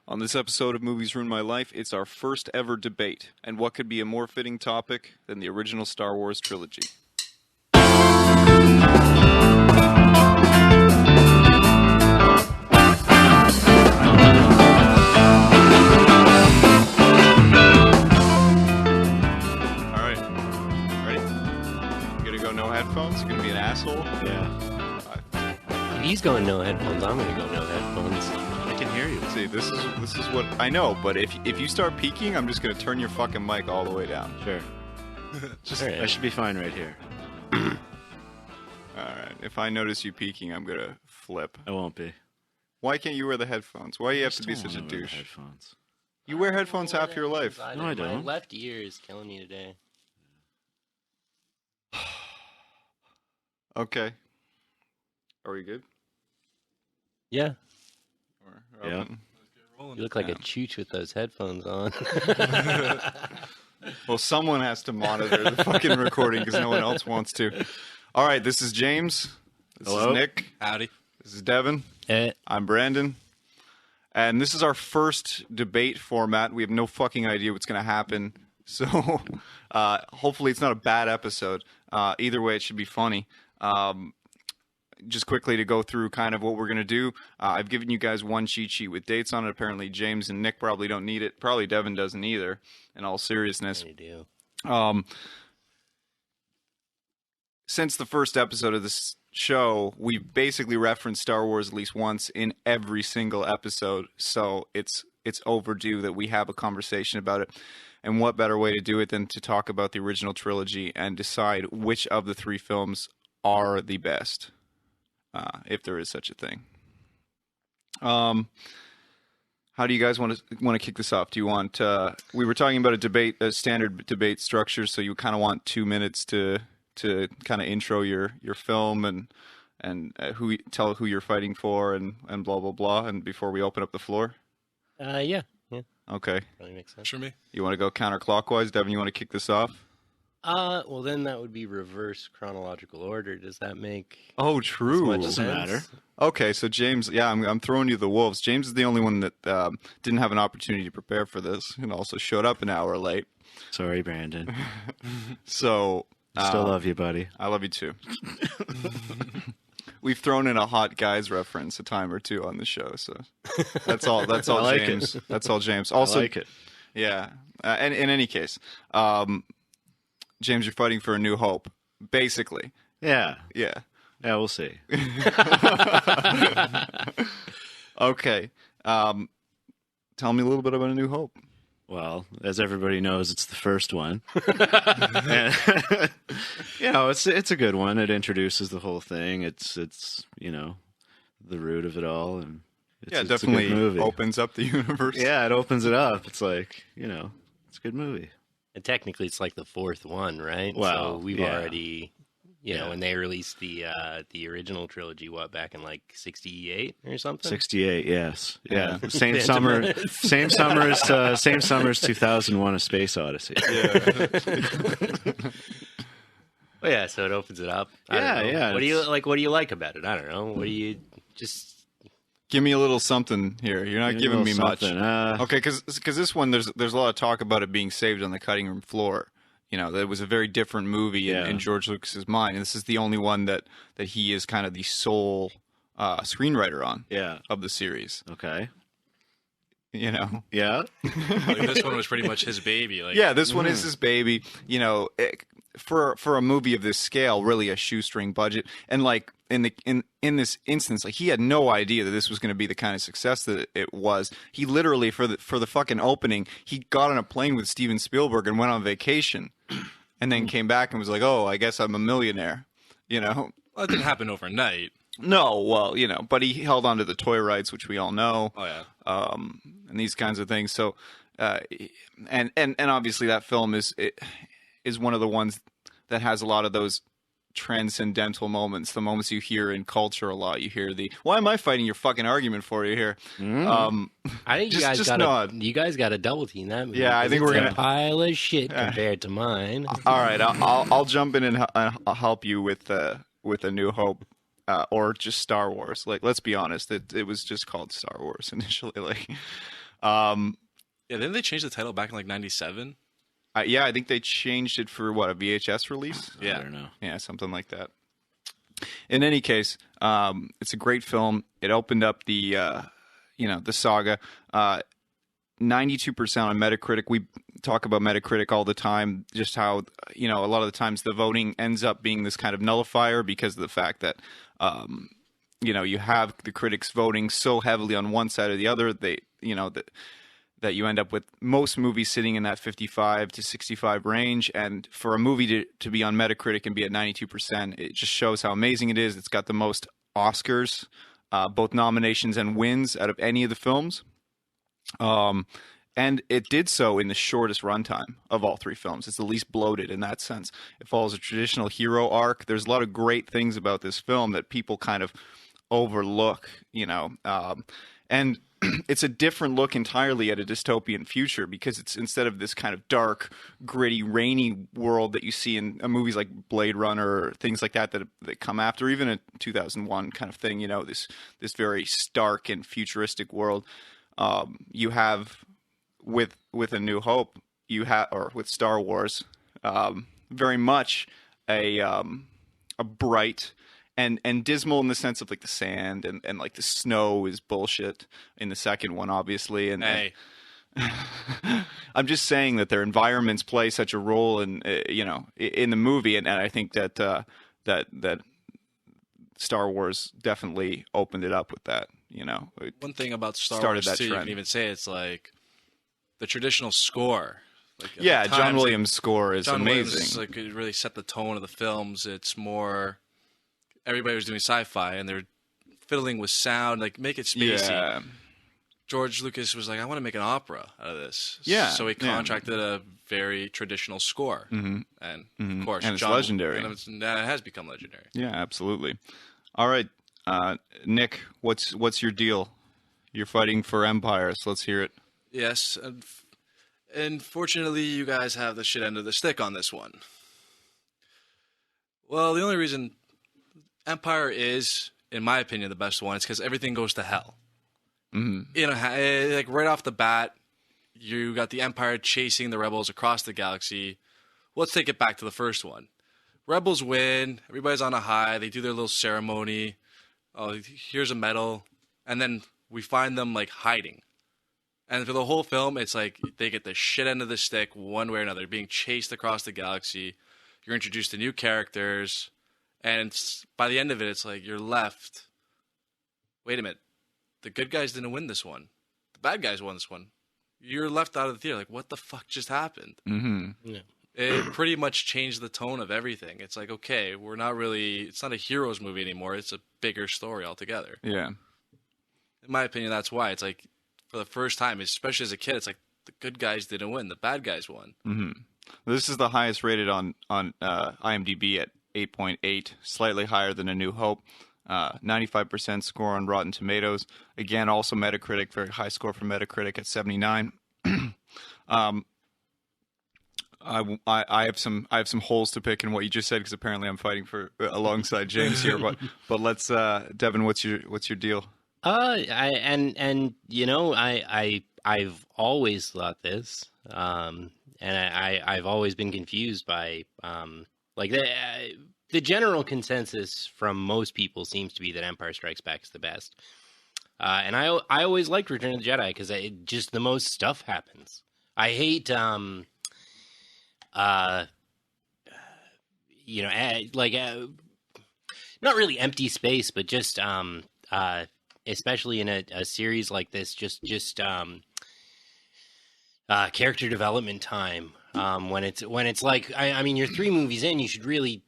On this episode of Movies Ruin My Life, it's our first ever debate, and what could be a more fitting topic than the original Star Wars trilogy? Alright, ready? You gonna go no headphones? You gonna be an asshole? Yeah. If he's going no headphones, I'm gonna go no headphones. I can hear you. See, this is what I know, but if you start peeking, I'm just gonna turn your fucking mic all the way down. Sure. Alright. I should be fine right here. Alright, if I notice you peeking, I'm gonna flip. I won't be. Why can't you wear the headphones? Why do you have to be Still such a wanna wear the douche? Headphones. You wear headphones half your life. No, I My don't. left ear is killing me today. Okay. Are we good? Yeah, Or Yeah. open? you look like a chooch with those headphones on. Well, someone has to monitor the fucking recording because no one else wants to. All right, this is James. This Hello. is Nick. Howdy. This is Devon. I'm Brandon. And this is our first debate format. We have no fucking idea what's going to happen. So hopefully it's not a bad episode. Either way, it should be funny. Just quickly to go through kind of what we're going to do. I've given you guys one cheat sheet with dates on it. Apparently James and Nick probably don't need it. Probably Devon doesn't either, in all seriousness. I do. Since the first episode of this show, we've basically referenced Star Wars at least once in every single episode, so it's overdue that we have a conversation about it. And what better way to do it than to talk about the original trilogy and decide which of the three films are the best, if there is such a thing. How do you guys want to kick this off? Do you want? We were talking about a standard debate structure, so you kind of want 2 minutes to kind of intro your film and tell who you're fighting for and blah blah blah, and before we open up the floor. Yeah. Okay. Probably makes sense. For me. You want to go counterclockwise, Devon? You want to kick this off? Well, then that would be reverse chronological order. Does that make Oh, as true. much Doesn't sense? matter. Okay, so James, yeah, I'm throwing you the wolves. James is the only one that didn't have an opportunity to prepare for this, and also showed up an hour late. Sorry, Brandon. So Still love you, buddy. I love you too. We've thrown in a hot guys reference a time or two on the show, so that's all. That's all, I like James. it. That's all, James. I Also, like it. yeah. And in any case, James, you're fighting for a new hope, basically. Yeah. Yeah. Yeah, we'll see. Okay. Tell me a little bit about A New Hope. Well, as everybody knows, it's the first one. And, it's a good one. It introduces the whole thing. It's the root of it all, and it's a definitely good movie. opens up the universe. Yeah, it opens it up. It's like it's a good movie. And technically, it's like the fourth one, right? Well, so we've yeah. already, Yeah. when they released the original trilogy, back in like '68 or something. 68, yes, yeah. Yeah. Same Phantom summer, Menace. same summer as 2001: A Space Odyssey. Well, yeah, so it opens it up. I Yeah, don't know. yeah, What do you it's- like? What do you like about it? I don't know. What do you just? Give me a little something here. You're not giving me much. Okay, because this one, there's a lot of talk about it being saved on the cutting room floor. That was a very different movie in George Lucas's mind, and this is the only one that he is kind of the sole screenwriter on of the series. Okay. Yeah. Like, this one was pretty much his baby. Like, Yeah, this one is his baby. For a movie of this scale, really a shoestring budget, and like in this instance, like he had no idea that this was going to be the kind of success that it was. He literally for the fucking opening, he got on a plane with Steven Spielberg and went on vacation, and then came back and was like, "Oh, I guess I'm a millionaire," Well, it didn't happen overnight. No, well, but he held on to the toy rights, which we all know. Oh, yeah. And these kinds of things. So, and obviously that film is one of the ones that has a lot of those transcendental moments, the moments you hear in culture a lot. You hear why am I fighting your fucking argument for you here? I think you guys got to double team that movie. Yeah, I think it's we're a gonna- pile of shit compared to mine. All right, I'll jump in and I'll help you with A New Hope. Or just Star Wars. Like, let's be honest, it was just called Star Wars initially. Like, Yeah, didn't they change the title back in like '97? Yeah, I think they changed it for what, a VHS release? I don't know. Yeah, something like that. In any case, it's a great film. It opened up the the saga. 92% on Metacritic. We talk about Metacritic all the time, just how, a lot of the times the voting ends up being this kind of nullifier because of the fact that, you have the critics voting so heavily on one side or the other. That you end up with most movies sitting in that 55 to 65 range. And for a movie to be on Metacritic and be at 92%, it just shows how amazing it is. It's got the most Oscars, both nominations and wins out of any of the films. And it did so in the shortest runtime of all three films. It's the least bloated in that sense. It follows a traditional hero arc. There's a lot of great things about this film that people kind of overlook, and it's a different look entirely at a dystopian future because it's instead of this kind of dark, gritty, rainy world that you see in movies like Blade Runner or things like that come after, even a 2001 kind of thing, this very stark and futuristic world. You have with A New Hope, or with Star Wars, very much a bright and dismal in the sense of like the sand and like the snow is bullshit in the second one, obviously. And I'm just saying that their environments play such a role in in the movie, and I think that that Star Wars definitely opened it up with that. One thing about Star Wars too, you can even say it's like the traditional score. Like John Williams' score is amazing. Williams, it really set the tone of the films. It's more everybody was doing sci-fi and they're fiddling with sound, like make it spacey. Yeah. George Lucas was like, I want to make an opera out of this. Yeah. So he contracted a very traditional score, and of course, and it's legendary. And it has become legendary. Yeah, absolutely. All right, Nick, what's your deal? You're fighting for Empire, so let's hear it. Yes, and fortunately, you guys have the shit end of the stick on this one. Well, the only reason Empire is, in my opinion, the best one is because everything goes to hell. Like right off the bat, you got the Empire chasing the Rebels across the galaxy. Let's take it back to the first one. Rebels win. Everybody's on a high. They do their little ceremony. Oh, here's a medal. And then we find them like hiding. And for the whole film, it's like they get the shit end of the stick one way or another, being chased across the galaxy. You're introduced to new characters. And by the end of it, it's like you're left. Wait a minute. The good guys didn't win this one. The bad guys won this one. You're left out of the theater. Like, what the fuck just happened? Yeah. It pretty much changed the tone of everything. It's like, okay, it's not a heroes movie anymore. It's a bigger story altogether. Yeah. In my opinion, that's why. It's like, for the first time, especially as a kid, it's like, the good guys didn't win. The bad guys won. This is the highest rated on IMDb at 8.8, slightly higher than A New Hope. 95% score on Rotten Tomatoes. Again, also Metacritic, very high score for Metacritic at 79. I have some holes to pick in what you just said because apparently I'm fighting for alongside James here. But let's Devon, what's your deal? I've always thought this, and I've always been confused by the general consensus from most people seems to be that Empire Strikes Back is the best. And I always liked Return of the Jedi because just the most stuff happens. I hate not really empty space, but just especially in a series like this, just character development time. When it's like, I mean, you're 3 movies in, you should really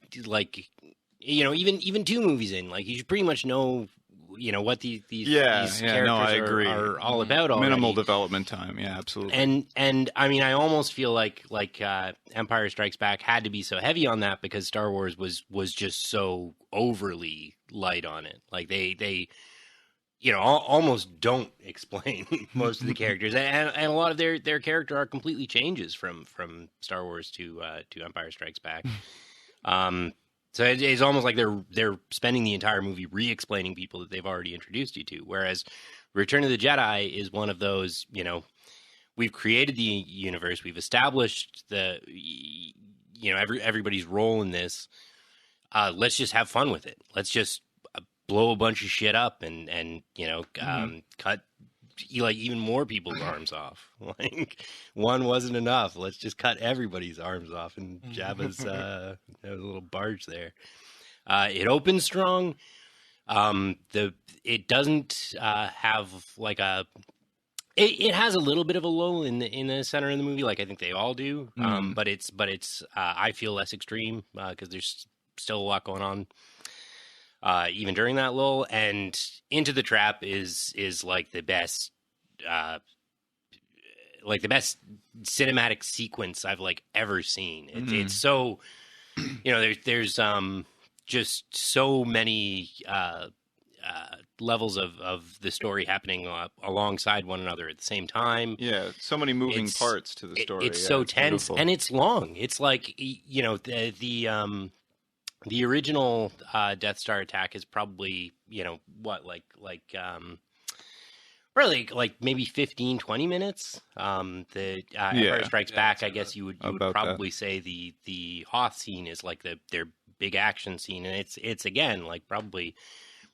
even 2 movies in, like you should pretty much know, what these characters are all about already. Minimal development time. Yeah, absolutely. And I mean, I almost feel like Empire Strikes Back had to be so heavy on that because Star Wars was just so overly light on it. Like they almost don't explain most of the characters, and a lot of their character arc completely changes from Star Wars to Empire Strikes Back. So it's almost like they're spending the entire movie re-explaining people that they've already introduced you to. Whereas Return of the Jedi is one of those, you know, we've created the universe, we've established the, you know, everybody's role in this. Let's just have fun with it. Let's just blow a bunch of shit up and you know, cut like even more people's arms off. Like one wasn't enough. Let's just cut everybody's arms off. And Jabba's there was a little barge there. It opens strong. It doesn't have like it has a little bit of a lull in the center of the movie, like I think they all do. But it's I feel less extreme because there's still a lot going on even during that lull. And Into the Trap is like the best cinematic sequence I've like ever seen. It's so, you know, there's just so many levels of the story happening alongside one another at the same time. Yeah, so many moving parts to the story. It's so tense, beautiful. and it's long. It's like, you know, the original Death Star attack is probably, you know, what, really like maybe 15, 20 minutes. The Empire Strikes Back, I guess you would probably say the Hoth scene is like their big action scene, and it's again like probably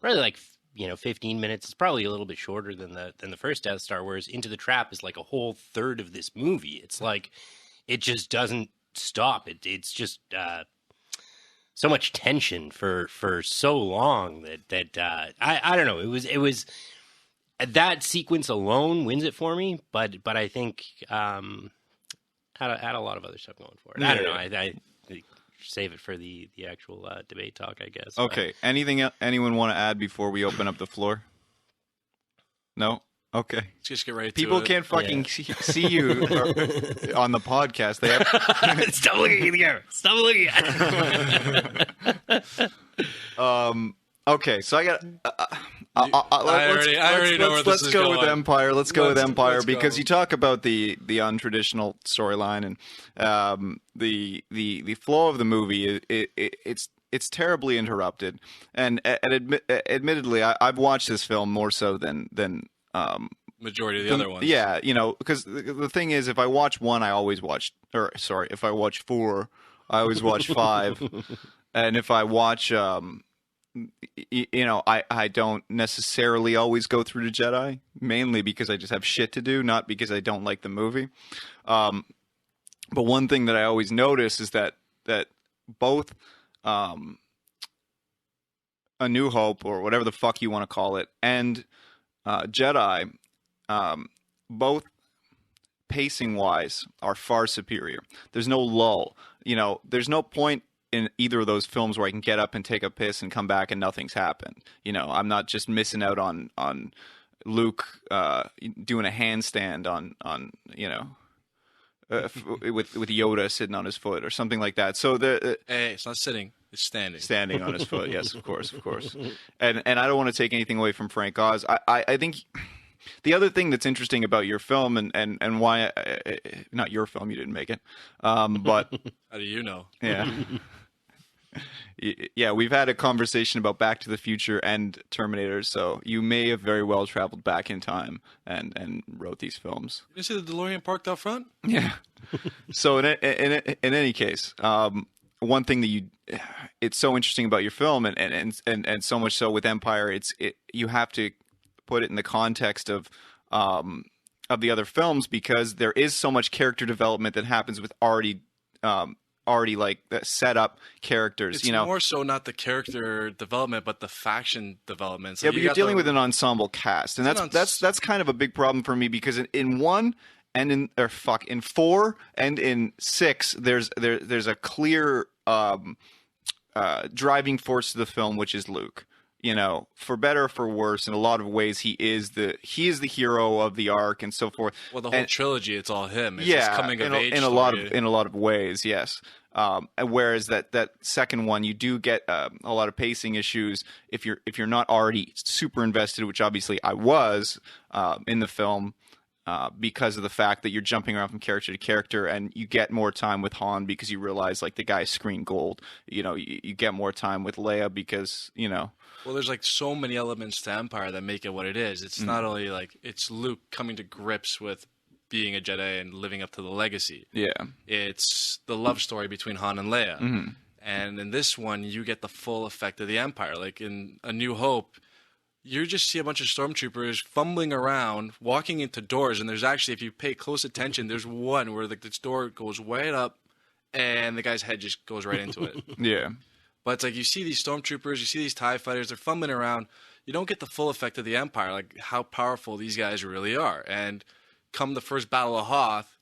like, you know, 15 minutes. It's probably a little bit shorter than the first Death Star, whereas Into the Trap is like a whole third of this movie. It's like it just doesn't stop. It's just so much tension for so long that I don't know. It was that sequence alone wins it for me, but I think had a lot of other stuff going for it. I don't know. I save it for the actual debate talk, I guess. Okay. Anything anyone want to add before we open up the floor? No? Okay. Let's just get right People to it. can't fucking see you on the podcast. They have... Stop looking at the camera. Stop looking at Okay, so I got... I already know where this is going. Let's go with Empire. Let's go with Empire let's because go. you talk about the untraditional storyline and the flow of the movie. It's terribly interrupted, and admittedly, I've watched this film more so than Majority of the other ones. Yeah, you know, because the thing is, if I watch one, I always watch. Or sorry, if I watch four, I always watch five, and if I watch. You know, I don't necessarily always go through the Jedi, mainly because I just have shit to do, not because I don't like the movie. But one thing that I always notice is that both A New Hope, or whatever the fuck you want to call it, and Jedi, both pacing-wise are far superior. There's no lull. You know, there's no point in either of those films where I can get up and take a piss and come back and nothing's happened. You know, I'm not just missing out on Luke doing a handstand on you know, with Yoda sitting on his foot or something like that. So Hey, it's not sitting; it's standing. Standing on his foot. Yes, of course. And I don't want to take anything away from Frank Oz. I think the other thing that's interesting about your film and why not your film, you didn't make it, but How do you know? yeah. Yeah, we've had a conversation about Back to the Future and Terminator, so you may have very well traveled back in time and wrote these films. You see the DeLorean parked out front? Yeah. So in any case, one thing that it's so interesting about your film, and so much so with Empire, you have to put it in the context of the other films, because there is so much character development that happens with already like set up characters. It's, you know, more so not the character development, but the faction development. So yeah, but you're dealing with an ensemble cast, and that's kind of a big problem for me, because in one and in four and in six, there's a clear driving force to the film, which is Luke. You know, for better or for worse, in a lot of ways, he is the hero of the arc and so forth. Well, the whole trilogy, it's all him. It's yeah, his coming of age in a lot of ways, yes. Whereas that second one, you do get a lot of pacing issues if you're not already super invested, which obviously I was in the film. because of the fact that you're jumping around from character to character, and you get more time with Han because you realize like the guy's screen gold. You know, you get more time with Leia because Well, there's like so many elements to Empire that make it what it is. It's not only like it's Luke coming to grips with being a Jedi and living up to the legacy. Yeah. It's the love story between Han and Leia. Mm-hmm. And in this one, you get the full effect of the Empire. Like in A New Hope, you just see a bunch of stormtroopers fumbling around, walking into doors, and there's actually, if you pay close attention, there's one where like this door goes right up, and the guy's head just goes right into it. Yeah. But it's like you see these stormtroopers, you see these TIE fighters, they're fumbling around. You don't get the full effect of the Empire, like how powerful these guys really are. And come the first Battle of Hoth,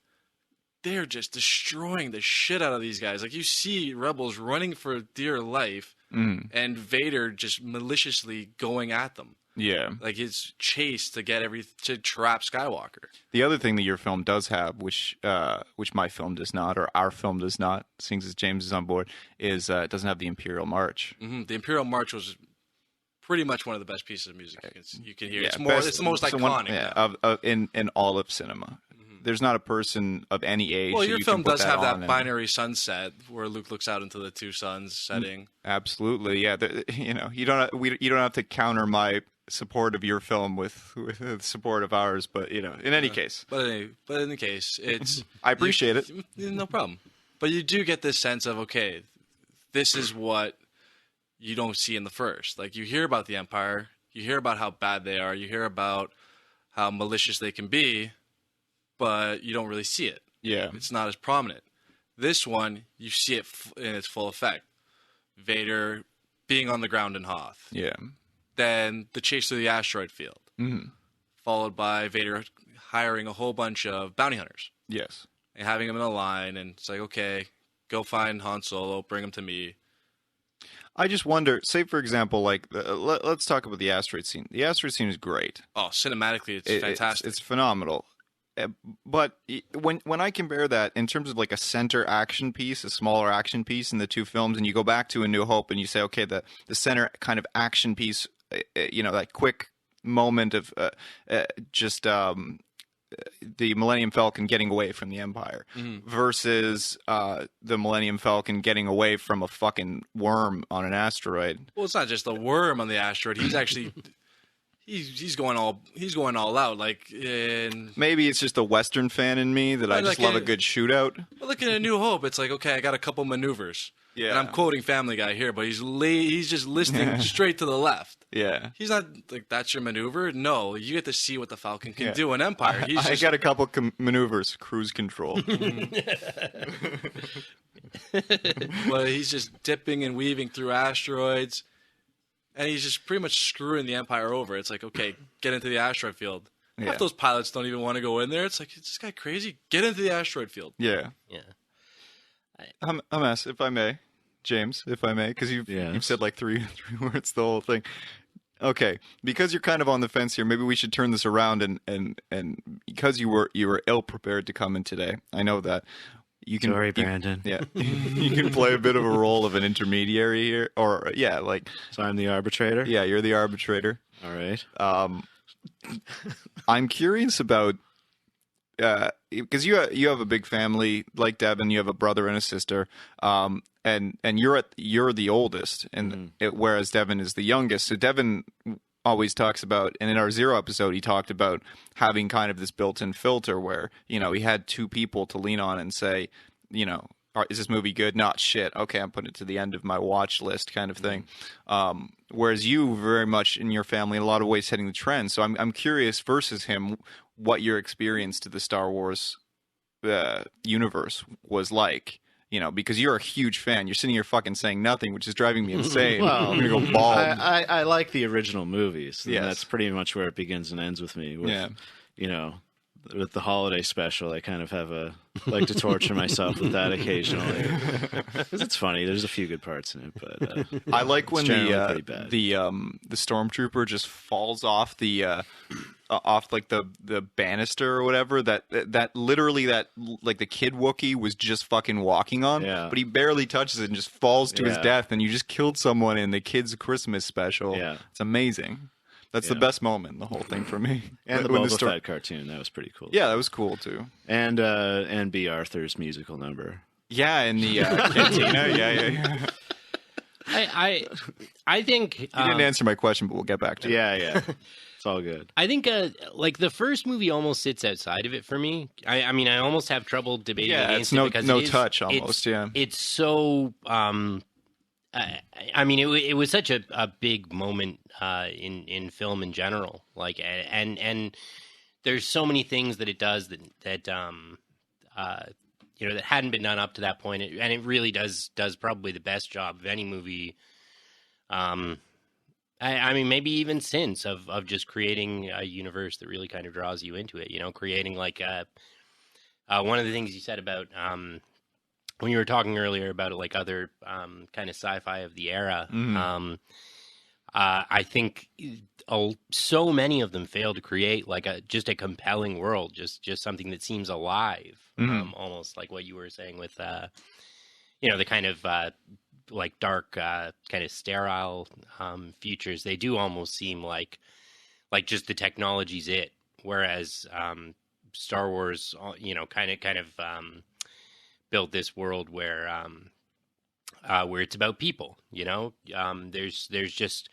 they're just destroying the shit out of these guys. Like you see rebels running for dear life, and Vader just maliciously going at them. Yeah. Like his chase to to trap Skywalker. The other thing that your film does have, which my film does not, or our film does not, seeing as James is on board, is it doesn't have the Imperial March. Mm-hmm. The Imperial March was pretty much one of the best pieces of music you can hear. Yeah, It's the most iconic. In all of cinema. There's not a person of any age. Well, that your you film can put does have that on binary sunset where Luke looks out into the two suns setting. Absolutely, yeah. You don't have to counter my support of your film with the support of ours, but in any case. But in any case, it's I appreciate it. No problem. But you do get this sense of, okay, this is what you don't see in the first. Like you hear about the Empire, you hear about how bad they are, you hear about how malicious they can be, but you don't really see it. Yeah. It's not as prominent. This one, you see it in its full effect. Vader being on the ground in Hoth. Yeah. Then the chase through the asteroid field. Mm-hmm. Followed by Vader hiring a whole bunch of bounty hunters. Yes. And having them in a line. And it's like, okay, go find Han Solo, bring him to me. I just wonder, say for example, like, let's talk about the asteroid scene. The asteroid scene is great. Oh, cinematically, it's fantastic. It's phenomenal. But when I compare that in terms of like a center action piece, a smaller action piece in the two films, and you go back to A New Hope and you say, okay, the center kind of action piece, that quick moment of the Millennium Falcon getting away from the Empire versus the Millennium Falcon getting away from a fucking worm on an asteroid. Well, it's not just the worm on the asteroid. He's actually he's going all out. Like maybe it's just a Western fan in me that I just love a good shootout. But look at A New Hope. It's like, okay, I got a couple maneuvers. Yeah. And I'm quoting Family Guy here, but he's just listing straight to the left. Yeah. He's not like, that's your maneuver. No, you get to see what the Falcon can do in Empire. I got a couple maneuvers, cruise control. But he's just dipping and weaving through asteroids. And he's just pretty much screwing the Empire over. It's like, okay, get into the asteroid field. Yeah. Half those pilots don't even want to go in there. It's like, is this guy crazy? Get into the asteroid field. Yeah. Yeah. If I may, James, if I may, because you've said like three words the whole thing. Okay, because you're kind of on the fence here, maybe we should turn this around and because you were ill prepared to come in today. I know that. Sorry, Brandon. Yeah, you can play a bit of a role of an intermediary here, or so I'm the arbitrator. Yeah, you're the arbitrator. All right. I'm curious about because you have a big family like Devon. You have a brother and a sister, and you're the oldest, and whereas Devon is the youngest. So Devon always talks about, and in our Zero episode, he talked about having kind of this built-in filter where he had two people to lean on and say, is this movie good? Not shit. Okay, I'm putting it to the end of my watch list, kind of thing. Whereas you very much in your family, in a lot of ways, setting the trend. So I'm curious versus him, what your experience to the Star Wars universe was like. Because you're a huge fan. You're sitting here fucking saying nothing, which is driving me insane. Well, I'm going to go bald. I like the original movies. Yes. That's pretty much where it begins and ends with me. With the holiday special, I kind of like to torture myself with that occasionally. Because it's funny. There's a few good parts in it, but I like when the stormtrooper just falls off the like the banister or whatever that literally like the kid Wookiee was just fucking walking on, but he barely touches it and just falls to his death, and you just killed someone in the kids' Christmas special. Yeah. It's amazing. That's the best moment in the whole thing for me. And the When Boba Fett cartoon, that was pretty cool. Yeah, that was cool too. And B. Arthur's musical number. Yeah, in the cantina. Yeah. I think You didn't answer my question, but we'll get back to it. Yeah. It's all good. I think like the first movie almost sits outside of it for me. I mean, I almost have trouble debating against it because no touch almost. It's so. I mean, it was such a big moment in film in general. Like, and there's so many things that it does that that hadn't been done up to that point, and it really does probably the best job of any movie. I mean, maybe even since of just creating a universe that really kind of draws you into it. Creating like one of the things you said about when you were talking earlier about like other kind of sci-fi of the era. I think so many of them fail to create like just a compelling world, just something that seems alive, almost like what you were saying with the kind of like dark kind of sterile futures. They do almost seem like just the technology's it, whereas Star Wars kind of built this world where it's about people. There's just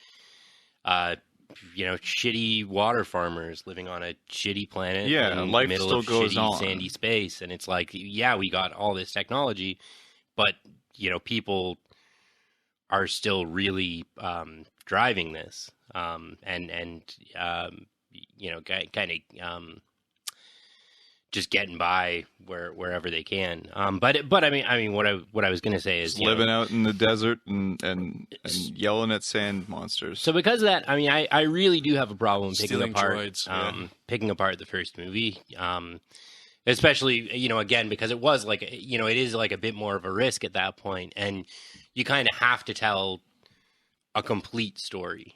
shitty water farmers living on a shitty planet in the life middle still of goes shitty on. sandy space, and it's like, yeah, we got all this technology, but people are still really driving this, and kind of just getting by wherever they can. But I mean, what I was going to say is Just living out in the desert and yelling at sand monsters. So because of that, I mean, I really do have a problem picking Stealing apart droids, picking apart the first movie. Especially, again, because it was like, it is like a bit more of a risk at that point, and you kind of have to tell a complete story.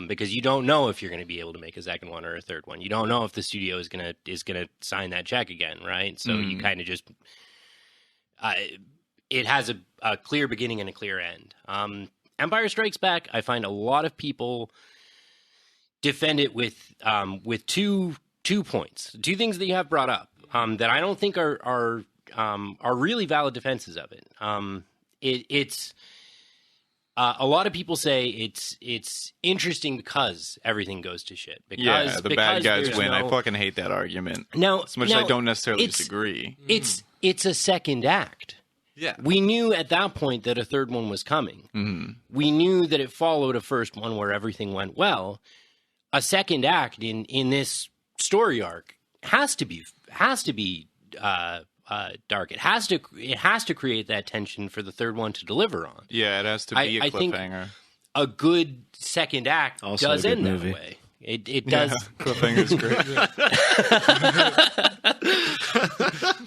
Because you don't know if you're going to be able to make a second one or a third one. You don't know if the studio is gonna sign that check again, right? So you kind of just it has a clear beginning and a clear end. Empire Strikes Back, I find a lot of people defend it with two points, two things that you have brought up that I don't think are really valid defenses of it. It's a lot of people say it's interesting because everything goes to shit. Because, the bad guys win. I I fucking hate that argument. Now, as much as I don't necessarily disagree. It's a second act. Yeah. We knew at that point that a third one was coming. Mm-hmm. We knew that it followed a first one where everything went well. A second act in this story arc has to be dark. It has to create that tension for the third one to deliver on. Yeah, it has to be a I think cliffhanger. a good second act Also does a good end movie. that way. It does. Cliffhanger's great.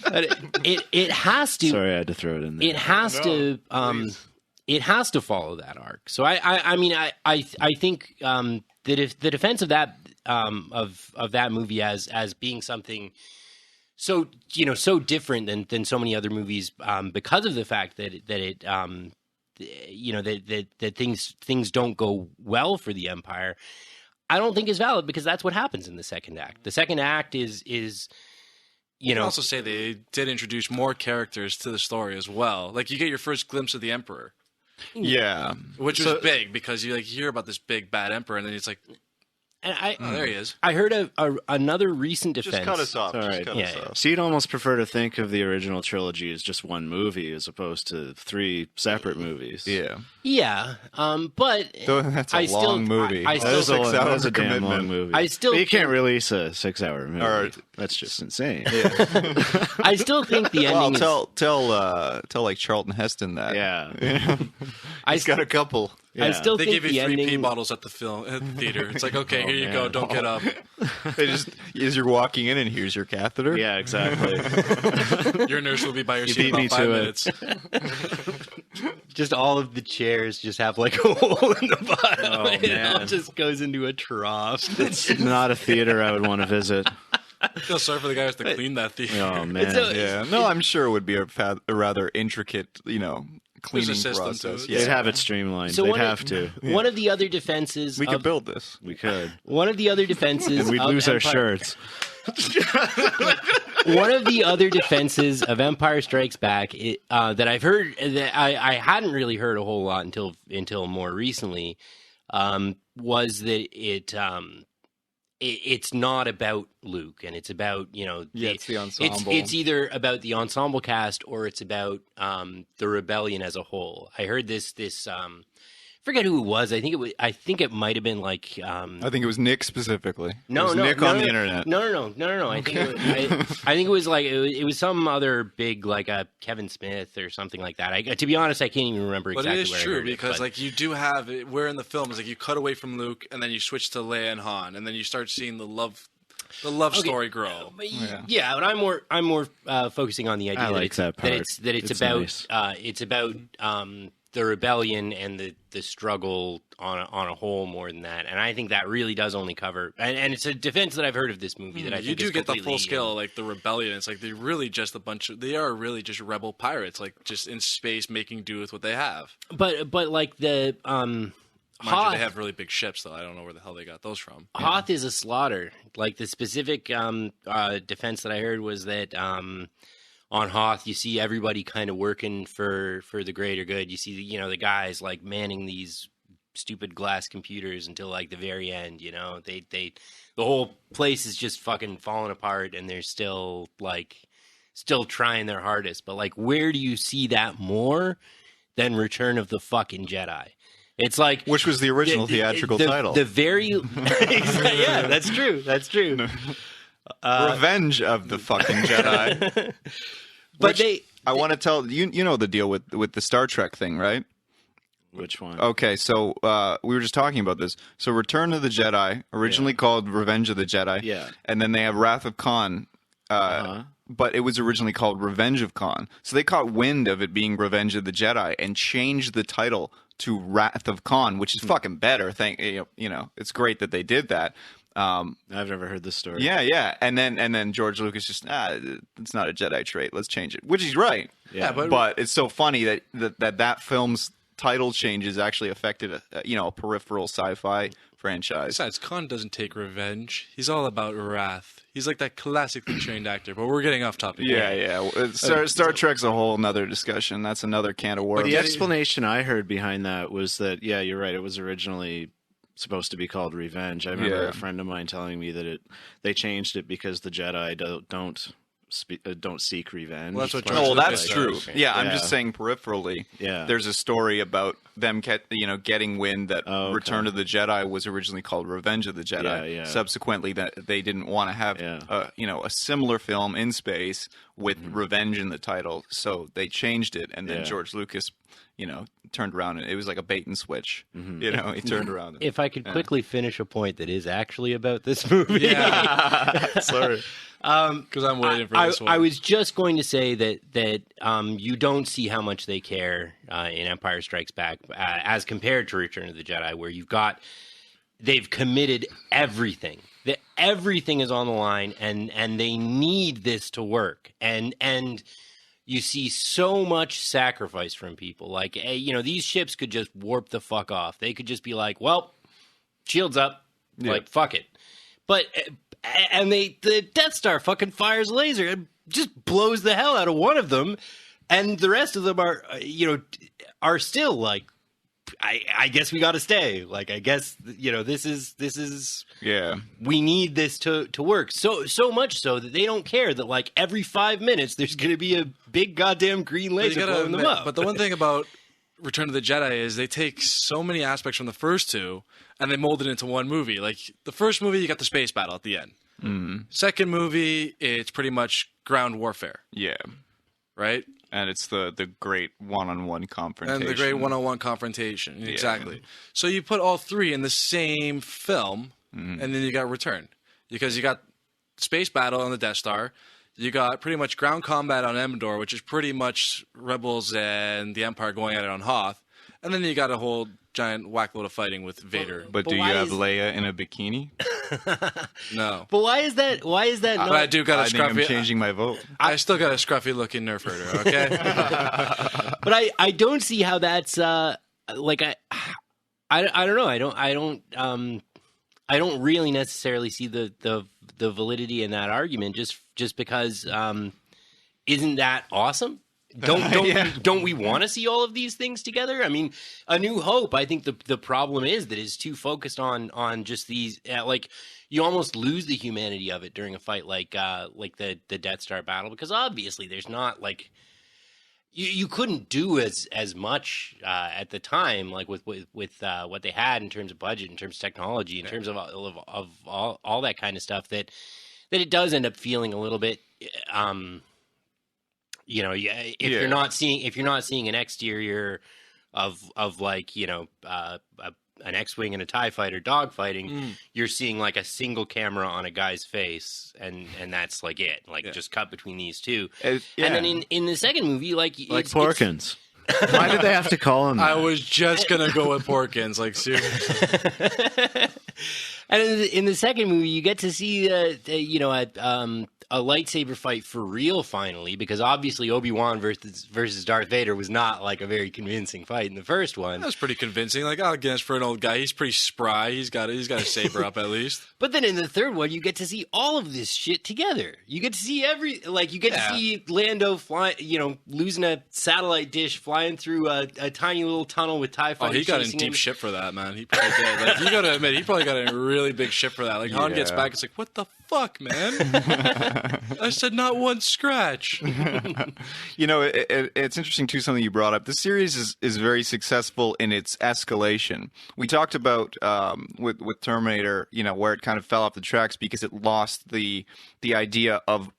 But it has to. Sorry, I had to throw it in there. It has to. It has to follow that arc. So I mean I think that if the defense of that of that movie as being something so so different than so many other movies because of the fact that that things don't go well for the Empire, I don't think is valid, because that's what happens in the second act. The second act is You can also say they did introduce more characters to the story as well. Like, you get your first glimpse of the Emperor, Yeah. which was big because you hear about this big bad Emperor, and then it's like, and oh, there he is. I heard another recent defense. Just cut us off. All Just right. cut Yeah, us yeah. off. So you'd almost prefer to think of the original trilogy as just one movie as opposed to 3 separate movies. Yeah. Yeah, but Though that's a I still- long movie. I That still- is Six-hour a damn long commitment. movie. I still But you can't think- release a 6-hour movie. Or- That's just insane. I still think the Well, ending tell like Charlton Heston that. Yeah. He's got a couple. I Yeah. still They think give you the 3 pee ending. bottles at the theater. It's like, okay, Oh, here you man. go. Don't get up. They just as you're walking in, and here's your catheter. Yeah, exactly. Your nurse will be by your You seat beat in me about 5 to it. minutes. Just all of the chairs just have like a hole in the bottom. Oh, It all man. just goes into a trough. It's not a theater I would want to visit. I feel sorry for the guy who has to clean that theater. Oh, man. So- Yeah. No, I'm sure it would be a rather intricate, cleaning system to process. it. Yeah. They'd have it streamlined. So They'd one have of- to. One of the other defenses We could of, build this. We could. one of the other defenses And we'd of lose our Empire- shirts. One of the other defenses of Empire Strikes Back that I've heard that I hadn't really heard a whole lot until more recently was that it's not about Luke, and it's about It's the ensemble. It's either about the ensemble cast or it's about the rebellion as a whole. I heard this forget who it was. I think it might have been like I think it was Nick specifically. no, it was no, Nick no, on no, the internet. No. I think it was like it was some other big like Kevin Smith or something like that. To be honest, I can't even remember But exactly. it is where I true heard because it, like you do have it where in the film is like you cut away from Luke and then you switch to Leia and Han and then you start seeing the love story grow. but yeah, but I'm more focusing on the idea I like that part. that it's It's about nice. it's about the rebellion and the struggle on a whole more than that. And I think that really does only cover and it's a defense that I've heard of this movie that I You think do is get the full completely, scale like the rebellion. It's like they are really just rebel pirates, like just in space making do with what they have. but like the Mind you, Hoth, they have really big ships though. I don't know where the hell they got those from. Hoth is a slaughter. Like the specific defense that I heard was that on Hoth, you see everybody kind of working for the greater good. You see the guys like manning these stupid glass computers until like the very end. They the whole place is just fucking falling apart, and they're still trying their hardest. But like, where do you see that more than Return of the fucking Jedi? It's like Which was the original theatrical title. The very yeah, that's true. That's true. Revenge of the fucking Jedi. But I want to tell you know the deal with the Star Trek thing, right? Which one? Okay, so we were just talking about this. So Return of the Jedi, originally called Revenge of the Jedi. Yeah. And then they have Wrath of Khan. But it was originally called Revenge of Khan. So they caught wind of it being Revenge of the Jedi and changed the title to Wrath of Khan, which is fucking better. It's great that they did that. I've never heard this story. Yeah. And then George Lucas just it's not a Jedi trait. Let's change it. Which he's right. Yeah, but it's so funny that film's title changes actually affected a peripheral sci-fi franchise. Besides, Khan doesn't take revenge. He's all about wrath. He's like that classically trained actor. But we're getting off topic. Yeah. Star Trek's a whole nother discussion. That's another can of worms. But the explanation I heard behind that was that, yeah, you're right. It was originally supposed to be called Revenge. I remember a friend of mine telling me that they changed it because the Jedi don't seek revenge. Well, that's what Oh, George that's Lucas true. does. Yeah, I'm Yeah. just saying peripherally. Yeah. There's a story about them getting wind that okay. Return of the Jedi was originally called Revenge of the Jedi. Yeah. Subsequently, that they didn't want to have a similar film in space with revenge in the title, so they changed it. And then Yeah. George Lucas, turned around and it was like a bait and switch. He turned around. if I could quickly finish a point that is actually about this movie. Yeah. Sorry. Because I'm waiting for this one. I was just going to say that you don't see how much they care in Empire Strikes Back as compared to Return of the Jedi, where they've committed everything. Everything is on the line, and they need this to work. And you see so much sacrifice from people. Like, these ships could just warp the fuck off. They could just be like, well, shields up. Yeah. Like, fuck it. But and the Death Star fucking fires a laser and just blows the hell out of one of them, and the rest of them are still like, I guess we got to stay. Like, I guess this is Yeah. we need this to work. So much so that they don't care that like every 5 minutes there's going to be a big goddamn green But you laser gotta blowing them admit- up. But the one thing about Return of the Jedi is they take so many aspects from the first two and they mold it into one movie. Like the first movie, you got the space battle at the end. Second movie, it's pretty much ground warfare, Yeah. right? And it's the great one-on-one confrontation. And the great one-on-one confrontation. Exactly. So you put all three in the same film, and then you got Return. Because you got space battle on the Death Star. You got pretty much ground combat on Endor, which is pretty much Rebels and the Empire going at it on Hoth. And then you got a whole giant whack load of fighting with Vader. But do you have Leia in a bikini? No. But why is that? Why is that? But I do got a I think I'm scruffy. changing my vote. I still got a scruffy looking nerf herder. Okay. But I don't see how that's like I don't know. I don't really necessarily see the validity in that argument just because isn't that awesome? Don't we want to see all of these things together? I mean, A New Hope, I think the problem is that it's too focused on just these like you almost lose the humanity of it during a fight like the Death Star battle, because obviously there's not like you couldn't do as much at the time, like with what they had in terms of budget, in terms of technology, in terms of all that kind of stuff, that it does end up feeling a little bit if you're not seeing an exterior of like an X-wing and a TIE fighter dogfighting, you're seeing like a single camera on a guy's face, and that's like it, just cut between these two. And then in the second movie, like Porkins. Why did they have to call him that? I was just gonna go with Porkins, like seriously. And in the second movie, you get to see a lightsaber fight for real finally, because obviously Obi-Wan versus Darth Vader was not like a very convincing fight in the first one. That was pretty convincing. Like, I guess for an old guy, he's pretty spry. He's got a saber up at least. But then in the third one, you get to see all of this shit together. You get to see to see Lando fly, losing a satellite dish, flying through a tiny little tunnel with TIE fighters. Oh, he got in deep shit for that, man. He probably did. Like, you gotta admit, he probably got in really big shit for that. Like, Han gets back, it's like, what the fuck, man? I said not one scratch. It's interesting too, something you brought up. The series is very successful in its escalation. We talked about with Terminator, where it kind of fell off the tracks because it lost the idea of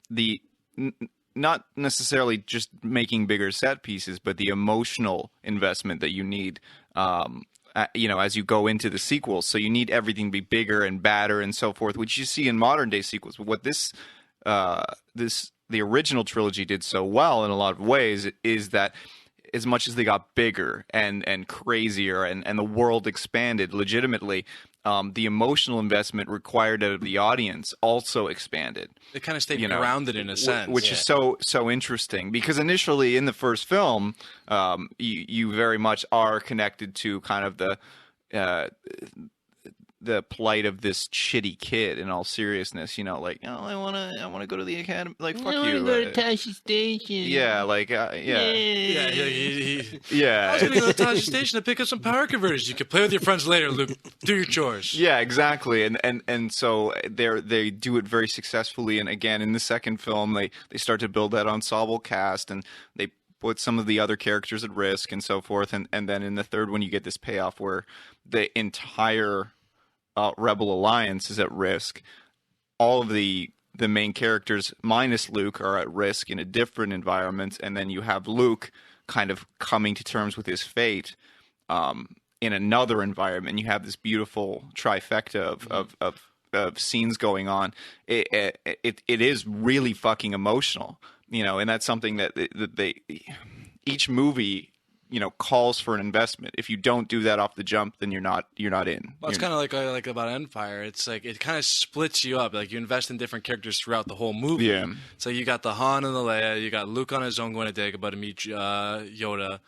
not necessarily just making bigger set pieces, but the emotional investment that you need as you go into the sequels. So you need everything to be bigger and badder and so forth, which you see in modern day sequels. But what the original trilogy did so well in a lot of ways is that as much as they got bigger and crazier and the world expanded legitimately, the emotional investment required out of the audience also expanded. It kind of stayed grounded in a sense, which is so interesting, because initially in the first film, you very much are connected to kind of the plight of this shitty kid. In all seriousness, I want to go to the academy. Like, fuck you. I want to go to Tashi Station. Yeah, like I was going to go to Tashi Station to pick up some power converters. You can play with your friends later, Luke. Do your chores. Yeah, exactly. And so they do it very successfully. And again, in the second film, they start to build that ensemble cast, and they put some of the other characters at risk and so forth. And then in the third one, you get this payoff where the entire Rebel Alliance is at risk. All of the main characters, minus Luke, are at risk in a different environment, and then you have Luke kind of coming to terms with his fate in another environment. You have this beautiful trifecta of scenes going on. It is really fucking emotional, and that's something that each movie calls for an investment. If you don't do that off the jump, then you're not in. Well, it's kind of like about Empire. It's like it kind of splits you up. Like, you invest in different characters throughout the whole movie. Yeah. So you got the Han and the Leia. You got Luke on his own going to Dagobah to meet Yoda.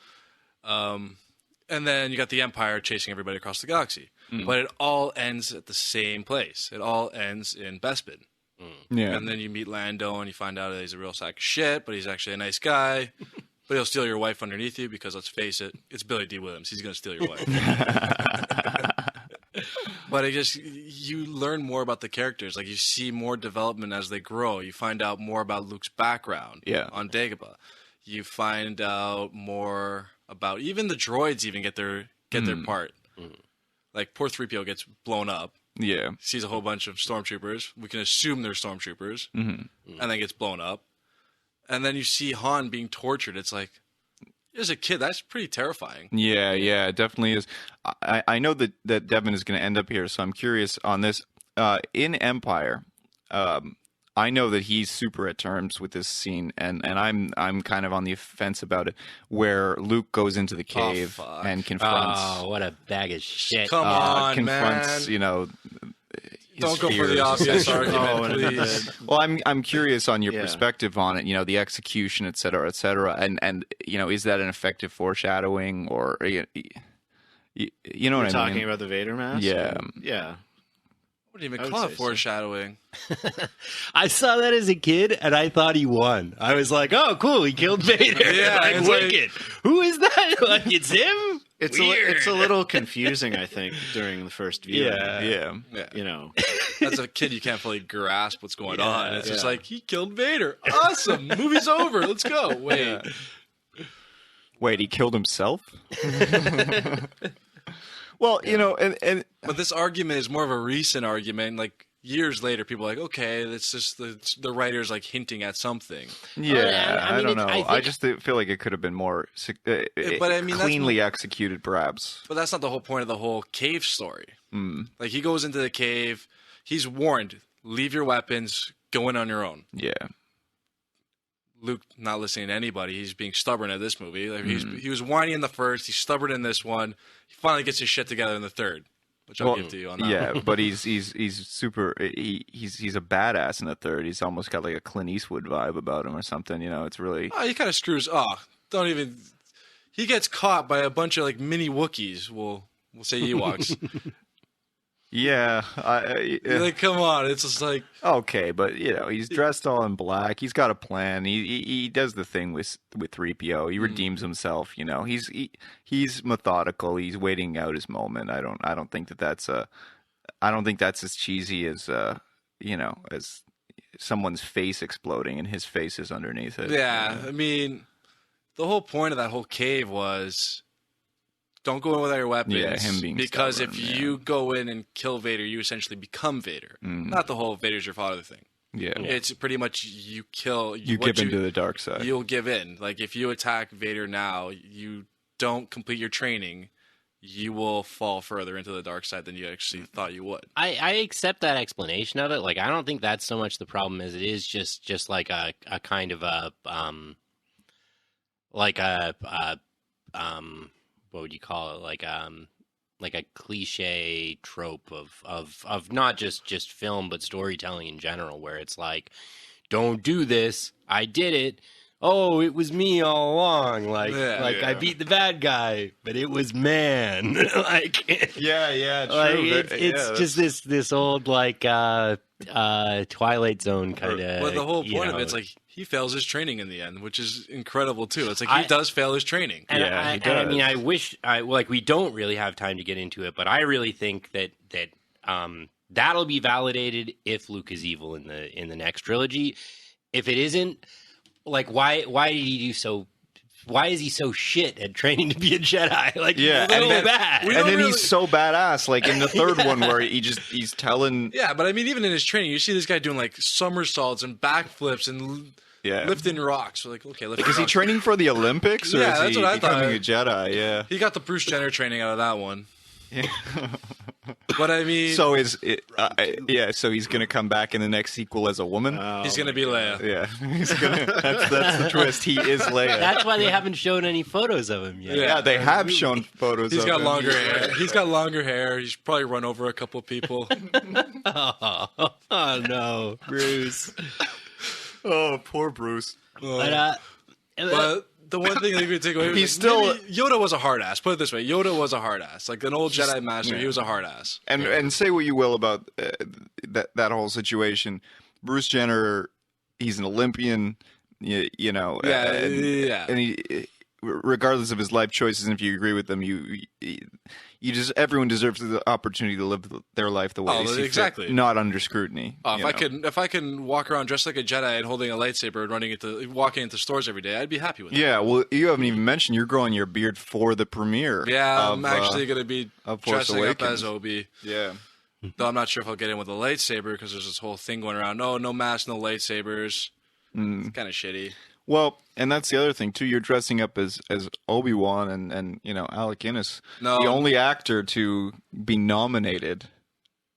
And then you got the Empire chasing everybody across the galaxy. But it all ends at the same place. It all ends in Bespin. Yeah. And then you meet Lando and you find out that he's a real sack of shit, but he's actually a nice guy. But he'll steal your wife underneath you, because let's face it, it's Billy D. Williams. He's going to steal your wife. But you learn more about the characters. Like, you see more development as they grow. You find out more about Luke's background on Dagobah. You find out more about even the droids even get their part. Like, poor 3PO gets blown up. Yeah. Sees a whole bunch of stormtroopers. We can assume they're stormtroopers. And then gets blown up. And then you see Han being tortured. It's like, as a kid, that's pretty terrifying. Yeah, it definitely is. I know that Devon is going to end up here, so I'm curious on this. In Empire, I know that he's super at terms with this scene, and I'm kind of on the fence about it, where Luke goes into the cave and confronts. Oh, what a bag of shit! Come on, confronts, man. you know. Don't go for the obvious argument, please. Well, I'm curious on your perspective on it. You know, the execution, et cetera, and you know, is that an effective foreshadowing, or you know what I mean? Talking about the Vader mask? Yeah. Yeah. I wouldn't even call it foreshadowing. I saw that as a kid, and I thought he won. I was like, "Oh, cool, he killed Vader." Yeah, like, it's wicked. Who is that? Like, it's him. It's a little confusing, I think, during the first viewing. Yeah. You know, As a kid, you can't fully grasp what's going on. It's just like, he killed Vader. Awesome. Movie's over. Let's go. Wait, he killed himself? Well, you know, and But this argument is more of a recent argument. Like, years later, people are like, okay, it's just the writer's like hinting at something. yeah, I mean, don't know. I think- I just feel like it could have been more But I mean, cleanly executed, perhaps. But that's not the whole point of the whole cave story. Like, he goes into the cave. He's warned, leave your weapons, go in on your own. Yeah. Luke not listening to anybody. He's being stubborn at this movie. Like, he was whiny in the first. He's stubborn in this one. He finally gets his shit together in the third, which I'll give to you on that. Yeah, but he's super. He's a badass in the third. He's almost got like a Clint Eastwood vibe about him or something. You know, it's really. Oh, he kind of screws. Don't even. He gets caught by a bunch of like mini Wookiees. We'll say Ewoks. Yeah, Like, come on, it's just like, okay, but you know, he's dressed all in black. He's got a plan. He does the thing with 3PO. He redeems himself. You know, he's methodical. He's waiting out his moment. I don't think that's as cheesy as you know, as someone's face exploding and his face is underneath it. yeah. I mean, the whole point of that whole cave was, don't go in without your weapons. Yeah, him being because stubborn, if you go in and kill Vader, you essentially become Vader. Not the whole Vader's your father thing. Yeah. It's pretty much you kill. You give in to the dark side. You'll give in. Like, if you attack Vader now, you don't complete your training, you will fall further into the dark side than you actually thought you would. I accept that explanation of it. Like, I don't think that's so much the problem as it is just like a kind of a what would you call it? Like a cliche trope of not just film but storytelling in general, where it's like, don't do this, I did it. Oh, it was me all along. I beat the bad guy, but it was man. Like, yeah, true. like it's just this old like Twilight Zone kind of. But the whole point of it's like, he fails his training in the end, which is incredible too. It's like, he does fail his training. And Yeah, he and I does. mean, I wish we don't really have time to get into it, but I really think that that'll be validated if Luke is evil in the next trilogy. If it isn't, like, why did he do so? Why is he so shit at training to be a Jedi? Like, Yeah, so and then- bad. And then he's so badass, like in the third one, where he's telling. Yeah, but I mean, even in his training, you see this guy doing like somersaults and backflips and Yeah. lifting rocks. So like, okay, Is he training for the Olympics, or Yeah, is that's he what I thought. becoming a Jedi? Yeah. He got the Bruce Jenner training out of that one. But I mean, So so he's gonna come back in the next sequel as a woman. he's gonna be Leia. Yeah, that's the twist. He is Leia. That's why they haven't shown any photos of him yet. Yeah, they have shown photos. He's of got him. longer hair. He's got longer hair. He's probably run over a couple people. Oh no, Bruce. Oh, poor Bruce. But But the one thing that you could take away, He's still- Yoda was a hard ass. Put it this way, Yoda was a hard ass. Like an old Jedi master, he was a hard ass. And say what you will about that whole situation, Bruce Jenner, he's an Olympian, you know. Yeah. And he, regardless of his life choices, and if you agree with them, everyone deserves the opportunity to live their life the way they see fit, exactly. not under scrutiny. Oh, you if I can walk around dressed like a Jedi and holding a lightsaber and walking into stores every day, I'd be happy with it. Yeah, well, you haven't even mentioned you're growing your beard for the premiere. Yeah, of, I'm actually going to be of Force dressing up Awakens. as Obi. Yeah. Though I'm not sure if I'll get in with a lightsaber because there's this whole thing going around. No mask, no lightsabers. It's kind of shitty. Well, and that's the other thing too. You're dressing up as Obi-Wan and you know, Alec Guinness, No. the only actor to be nominated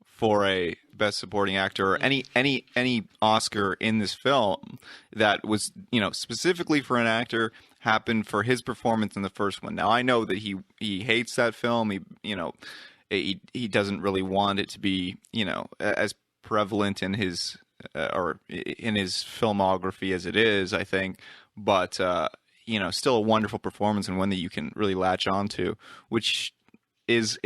for a Best Supporting Actor or any Oscar in this film that was, you know, specifically for an actor happened for his performance in the first one. Now I know that he hates that film. He doesn't really want it to be, you know, as prevalent in his or in his filmography as it is, I think, but you know, still a wonderful performance and one that you can really latch onto, which is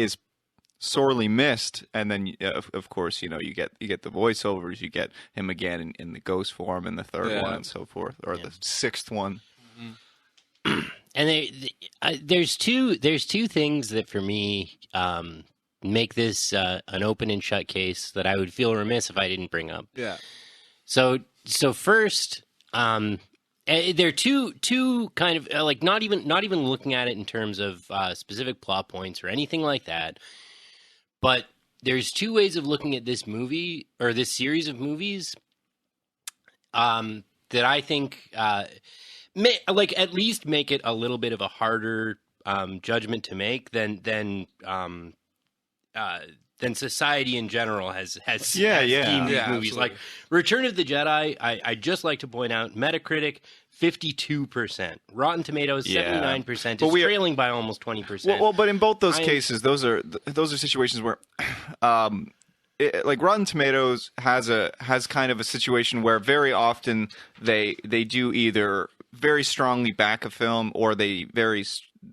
sorely missed. And then of course, you know, you get the voiceovers, you get him again in the ghost form in the third one and so forth, or the sixth one. And there's two things that for me make this an open and shut case that I would feel remiss if I didn't bring up. Yeah. So first, there are two kind of like not even looking at it in terms of specific plot points or anything like that, but there's two ways of looking at this movie or this series of movies that I think may like at least make it a little bit of a harder judgment to make than society in general has deemed these movies. Like Return of the Jedi, I just like to point out, Metacritic 52%, Rotten Tomatoes 79%, it's trailing by almost 20%. Well, but in both those cases, those are situations where, like Rotten Tomatoes has kind of a situation where very often they do either very strongly back a film or they very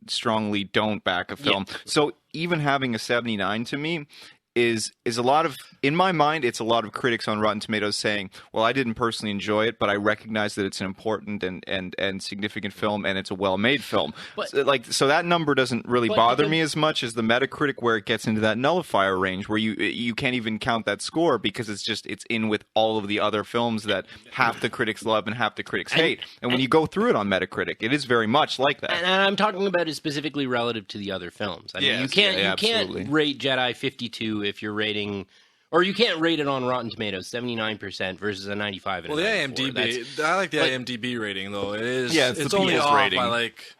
strongly don't back a film. Yeah. So even having a 79 to me is a lot of, in my mind, it's a lot of critics on Rotten Tomatoes saying, well, I didn't personally enjoy it, but I recognize that it's an important and significant film and it's a well-made film. But, so that number doesn't really bother me as much as the Metacritic, where it gets into that nullifier range where you can't even count that score because it's in with all of the other films that half the critics love and half the critics hate. And when you go through it on Metacritic, it is very much like that. And I'm talking about it specifically relative to the other films. I mean, you can't rate Jedi 52 if you're rating, or you can't rate it on Rotten Tomatoes 79% versus a 95. Well, the IMDb, I like the IMDb rating though. It is, it's only off rating. by like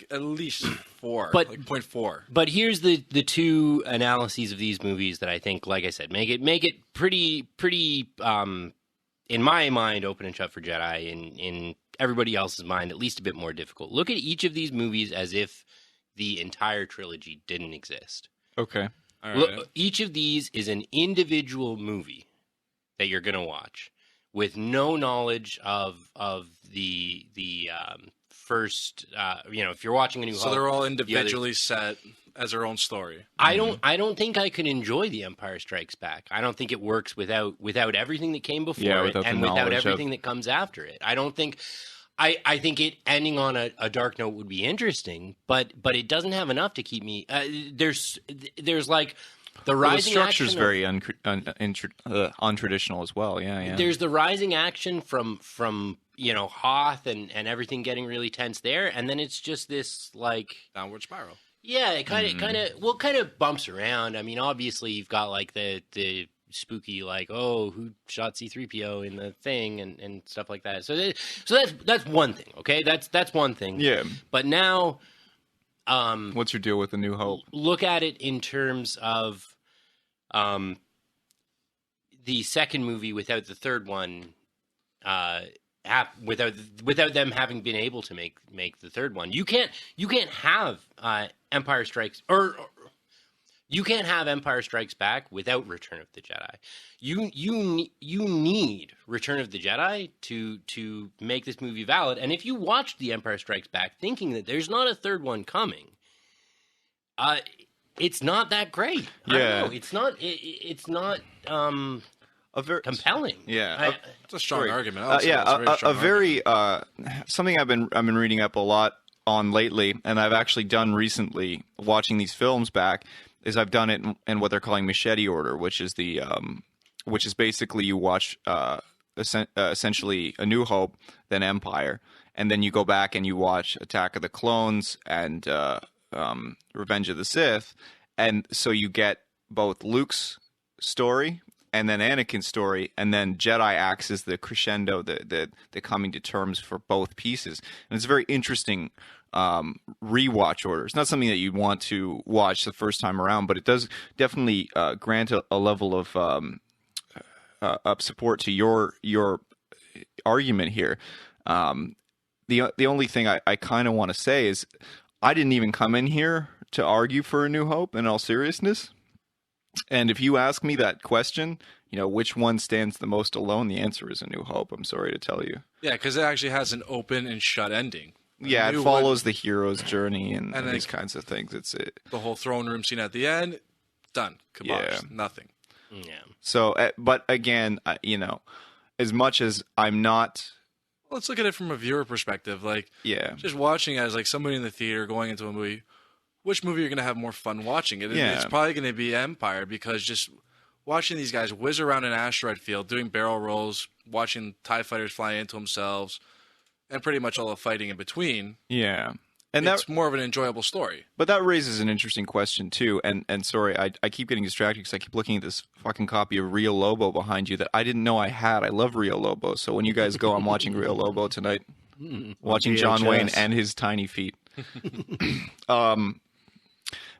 at least 4, like 0.4. But here's the two analyses of these movies that I think, like I said, make it pretty in my mind open and shut for Jedi. In everybody else's mind, at least a bit more difficult. Look at each of these movies as if the entire trilogy didn't exist. Okay. All right. Look, each of these is an individual movie that you're going to watch with no knowledge of the first. If you're watching a New Hope, so they're all individually set as their own story. I don't think I can enjoy The Empire Strikes Back. I don't think it works without everything that came before it and without everything that comes after it. I don't think. I think it ending on a dark note would be interesting, but it doesn't have enough to keep me. There's like the rising. The structure's very untraditional as well. Yeah. There's the rising action from Hoth and everything getting really tense there, and then it's just this like downward spiral. Yeah, it kind of bumps around. I mean, obviously you've got like the spooky, like, oh, who shot C-3PO in the thing and stuff like that. So that's one thing, okay? That's one thing. Yeah. But now, what's your deal with A New Hope? Look at it in terms of the second movie without the third one, without them having been able to make the third one. You can't have Empire Strikes or you can't have Empire Strikes Back without Return of the Jedi. You need Return of the Jedi to make this movie valid. And if you watch The Empire Strikes Back thinking that there's not a third one coming, it's not that great. Yeah, I don't know. It's not compelling. Yeah, it's a strong argument. Something I've been reading up a lot on lately, and I've actually done recently watching these films back. Is I've done it in what they're calling machete order, which is basically you watch essentially A New Hope, then Empire, and then you go back and you watch Attack of the Clones and Revenge of the Sith, and so you get both Luke's story and then Anakin's story, and then Jedi acts as the crescendo, the coming to terms for both pieces. And it's a very interesting rewatch order. It's not something that you'd want to watch the first time around, but it does definitely grant a level of support to your argument here. The only thing I kind of want to say is I didn't even come in here to argue for A New Hope, in all seriousness. And if you ask me that question, which one stands the most alone, the answer is A New Hope. I'm sorry to tell you. Yeah, because it actually has an open and shut ending. Yeah, it follows the hero's journey and these kinds of things. It's the whole throne room scene at the end, done, kibosh, nothing. Yeah. So, but again, as much as I'm not. Let's look at it from a viewer perspective. Like, just watching as like somebody in the theater going into a movie. Which movie you're going to have more fun watching? It's probably going to be Empire, because just watching these guys whiz around an asteroid field, doing barrel rolls, watching TIE fighters fly into themselves, and pretty much all the fighting in between. Yeah. And it's more of an enjoyable story. But that raises an interesting question, too. And sorry, I keep getting distracted because I keep looking at this fucking copy of Rio Lobo behind you that I didn't know I had. I love Rio Lobo. So when you guys go, I'm watching Rio Lobo tonight. Watching John Wayne and his tiny feet.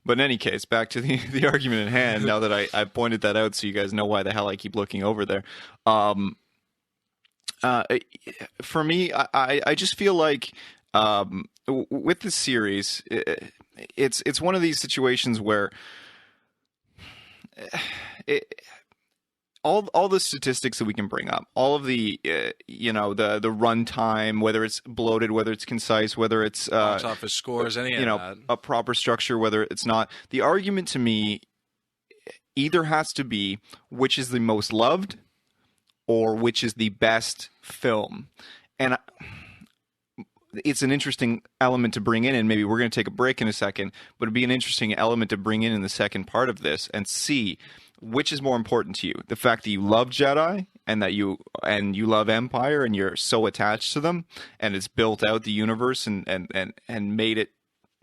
But in any case, back to the argument at hand, now that I pointed that out so you guys know why the hell I keep looking over there. For me, I just feel like with this series, it's one of these situations where all the statistics that we can bring up, all of the the runtime, whether it's bloated, whether it's concise, whether it's box office scores, any of that, a proper structure, whether it's not. The argument to me either has to be which is the most loved or which is the best film, and it's an interesting element to bring in, and maybe we're going to take a break in a second, but it'd be an interesting element to bring in the second part of this and see which is more important to you. The fact that you love Jedi and that you love Empire and you're so attached to them and it's built out the universe and made it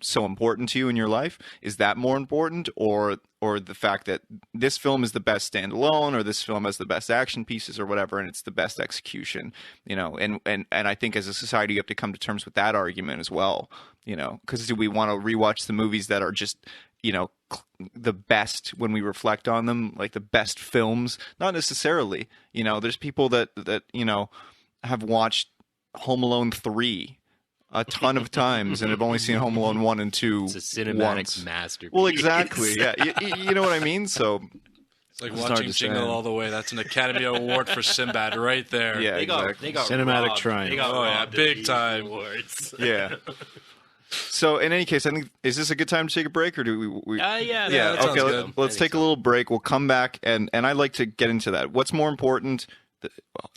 so important to you in your life, is that more important, or the fact that this film is the best standalone, or this film has the best action pieces or whatever and it's the best execution, and I think as a society you have to come to terms with that argument as well, because do we want to rewatch the movies that are just the best when we reflect on them, like the best films? Not necessarily. There's people that have watched Home Alone 3 a ton of times and have only seen Home Alone 1 and 2 It's a cinematic masterpiece. Well, exactly. Yeah, you know what I mean? So it's like watching Jingle All the Way. That's an Academy Award for Sinbad right there. Yeah, they got cinematic robbed. triumph. They got robbed big of these time awards. Yeah. So in any case, I think, is this a good time to take a break, or do we Yeah. that sounds okay. good. Let's take a little break. We'll come back, and I'd like to get into that. What's more important,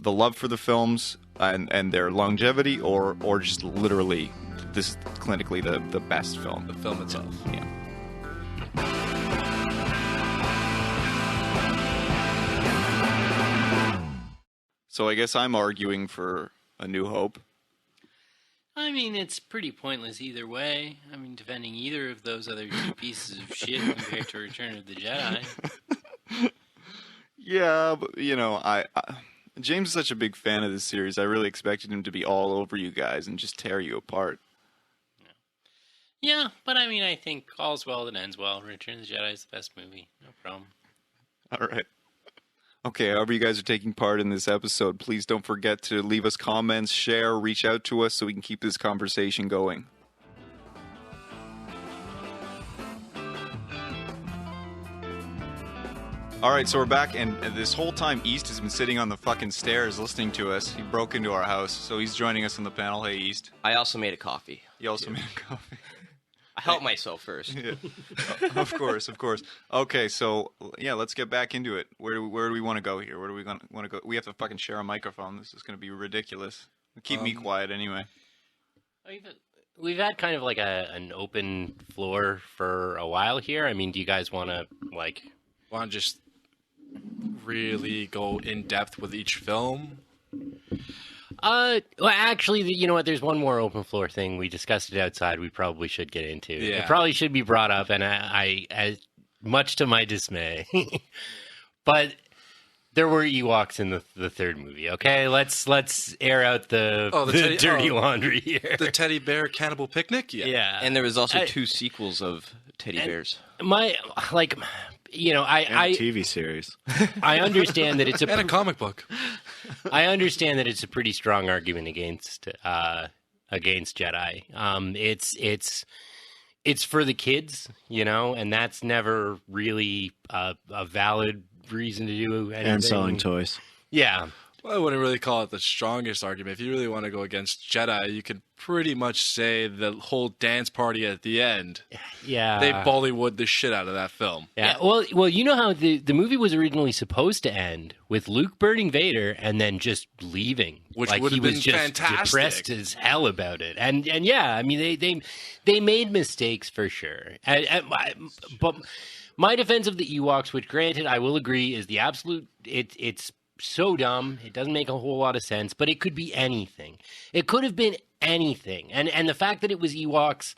the love for the films and their longevity, or just literally this is clinically the best film, The film itself. Yeah. So I guess I'm arguing for A New Hope. I mean, it's pretty pointless either way. I mean, defending either of those other two pieces of shit compared to Return of the Jedi. Yeah, but I James is such a big fan of this series. I really expected him to be all over you guys and just tear you apart. Yeah, but I mean, I think all's well that ends well. Return of the Jedi is the best movie. No problem. All right. Okay, however you guys are taking part in this episode, please don't forget to leave us comments, share, reach out to us so we can keep this conversation going. All right, so we're back, and this whole time East has been sitting on the fucking stairs listening to us. He broke into our house, so he's joining us on the panel. Hey, East. I also made a coffee. You also made a coffee. I helped myself first. Yeah. Of course. Okay, so yeah, let's get back into it. Where do we want to go here? Where do we want to go? We have to fucking share a microphone. This is going to be ridiculous. Keep me quiet anyway. We've had kind of like an open floor for a while here. I mean, do you guys want to want to just really go in depth with each film? Well, actually, you know what? There's one more open floor thing. We discussed it outside. We probably should get into. Yeah. It probably should be brought up, and I much to my dismay. But There were Ewoks in the third movie. Okay, let's air out the dirty laundry here. The teddy bear cannibal picnic. Yeah, And there was also 2 sequels of teddy bears. I TV series. I understand that it's And a comic book. I understand that it's a pretty strong argument against Jedi. It's for the kids, and that's never really a valid reason to do anything. And selling toys. Yeah. Well, I wouldn't really call it the strongest argument. If you really want to go against Jedi, you could pretty much say the whole dance party at the end. Yeah. They Bollywood the shit out of that film. Yeah. Well, you know how the movie was originally supposed to end with Luke burning Vader and then just leaving. Which like would he have was been just fantastic. depressed as hell about it. And yeah, I mean they made mistakes for sure. But my defense of the Ewoks, which granted I will agree is the absolute it's so dumb. It doesn't make a whole lot of sense, but it could be anything. It could have been anything. And the fact that it was Ewoks,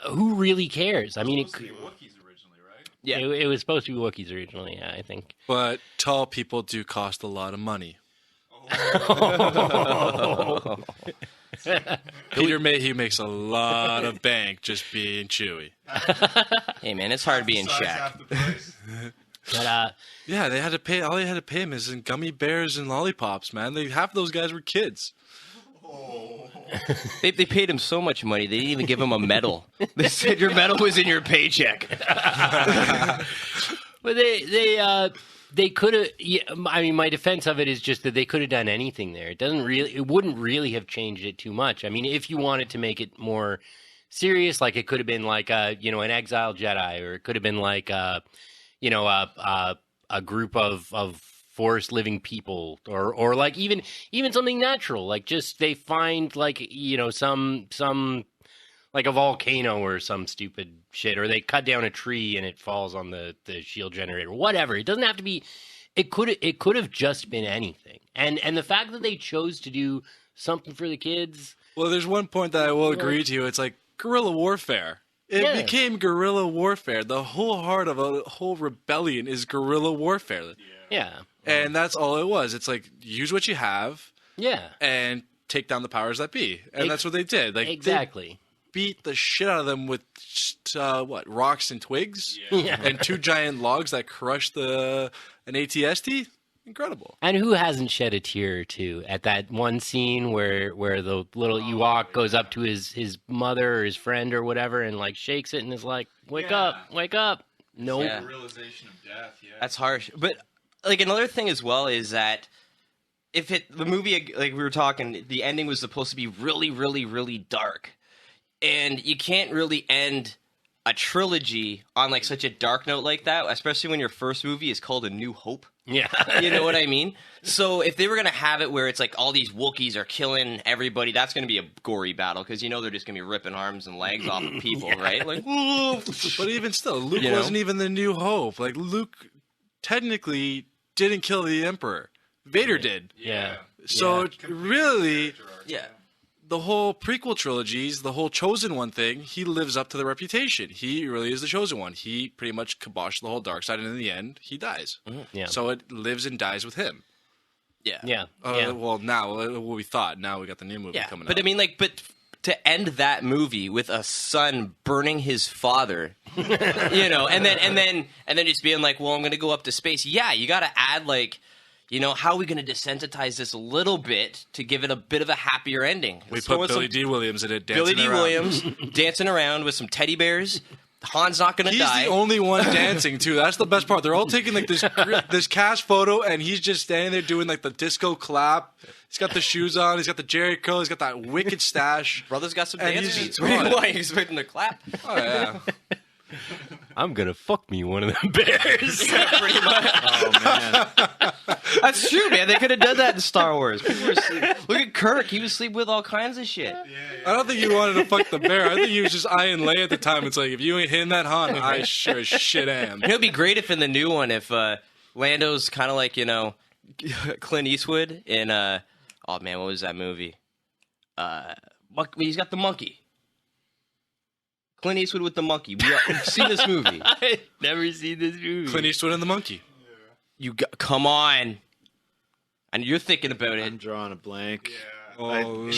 who really cares? I mean, It was supposed to be Wookiees originally, right? Yeah. it was supposed to be Wookiees originally, yeah, I think. But tall people do cost a lot of money. Peter Mayhew makes a lot of bank just being Chewie. Hey, man, it's hard being Size Shaq. half the price. But Yeah, they had to pay. All they had to pay him is in gummy bears and lollipops, man. Half those guys were kids. They paid him so much money, they didn't even give him a medal. They said your medal was in your paycheck. But they could have. Yeah, I mean, my defense of it is just that they could have done anything there. It wouldn't really have changed it too much. I mean, if you wanted to make it more serious, like it could have been like an exiled Jedi, or it could have been like a group of forest living people, or like even something natural, like just they find like some like a volcano or some stupid shit, or they cut down a tree and it falls on the shield generator, whatever. It doesn't have to be. It could have just been anything, and the fact that they chose to do something for the kids. Well, there's one point that I will agree to you. It's like guerrilla warfare. It Yeah. became guerrilla warfare. The whole heart of a whole rebellion is guerrilla warfare. Yeah, And that's all it was. It's like, use what you have yeah, and take down the powers that be. And that's what they did. Like, exactly. They beat the shit out of them with just, rocks and twigs? Yeah. And 2 giant logs that crushed an AT-ST? Incredible. And who hasn't shed a tear or two at that one scene where the little Ewok goes up to his mother or his friend or whatever and like shakes it and is like, wake up. Nope. Yeah. The realization of death, yeah. That's harsh. But like another thing as well is that the movie, like we were talking, the ending was supposed to be really, really, really dark, and you can't really end a trilogy on like such a dark note like that, especially when your first movie is called A New Hope. Yeah. You know what I mean? So if they were going to have it where it's like all these Wookiees are killing everybody, that's going to be a gory battle because they're just going to be ripping arms and legs off of people, right? Like, But even still, Luke You know? wasn't even the New Hope. Like, Luke technically didn't kill the Emperor. Vader did. Yeah. So really, yeah. the whole prequel trilogies, the whole Chosen One thing, he lives up to the reputation. He really is the Chosen One. He pretty much kiboshed the whole dark side, and in the end, he dies. Yeah. So it lives and dies with him. Yeah. Yeah. Yeah. Well, now, what we thought, now we got the new movie Yeah. coming But out. I mean, but to end that movie with a son burning his father, and then just being like, well, I'm going to go up to space. Yeah, you got to add like, how are we going to desensitize this a little bit to give it a bit of a happier ending? we So put with Billy some- D. Williams in it dancing Billy D. around. Williams dancing around with some teddy bears. Han's not going to He's die. the only one dancing too. That's the best part. They're all taking like this cast photo, and he's just standing there doing like the disco clap. He's got the shoes on. He's got the Jerry curl. He's got that wicked stash. Brother's got some And dance he's beats. just- Why are you expecting to clap? Oh yeah. I'm gonna fuck me one of them bears. Pretty much. Oh man, That's true, man. They could have done that in Star Wars. People were asleep. Look at Kirk. He was sleeping with all kinds of shit. I don't think he wanted to fuck the bear. I think he was just eyeing Leia at the time. It's like, if you ain't hitting that Han, I sure as shit am. It'd be great if in the new one, if Lando's kind of like, Clint Eastwood in, oh man, what was that movie? He's got the monkey. Clint Eastwood with the monkey. We've seen this movie. I've never seen this movie. Clint Eastwood and the monkey. come on. And you're thinking about I'm it. drawing a blank. Oh,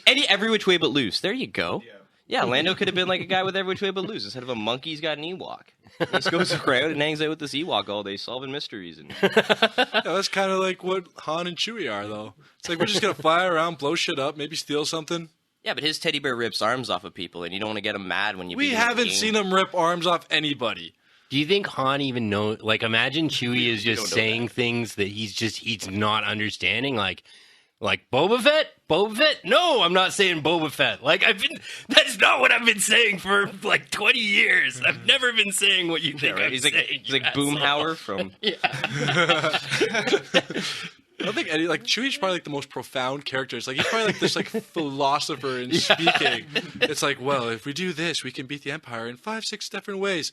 Every which way but loose. There you go. Yeah, Lando could have been like a guy with every which way but loose. Instead of a monkey, he's got an Ewok. He just goes around and hangs out with this Ewok all day, solving mysteries. And yeah, that's kind of like what Han and Chewie are, though. It's like we're just gonna fly around, blow shit up, maybe steal something. yeah, but his teddy bear rips arms off of people, and you don't want to get him mad when you. We beat him in the haven't game. seen him rip arms off anybody. Do you think Han even know? Like, imagine Chewie is just saying things that he's not understanding. Like Boba Fett? Boba Fett? No, I'm not saying Boba Fett. Like, that's not what I've been saying for like 20 years. I've never been saying what you think I'm He's saying. like Boomhauer from. I don't think any like Chewie's probably like the most profound character. It's like he's probably like this like philosopher in speaking. It's like, well, if we do this, we can beat the Empire in 5-6 different ways.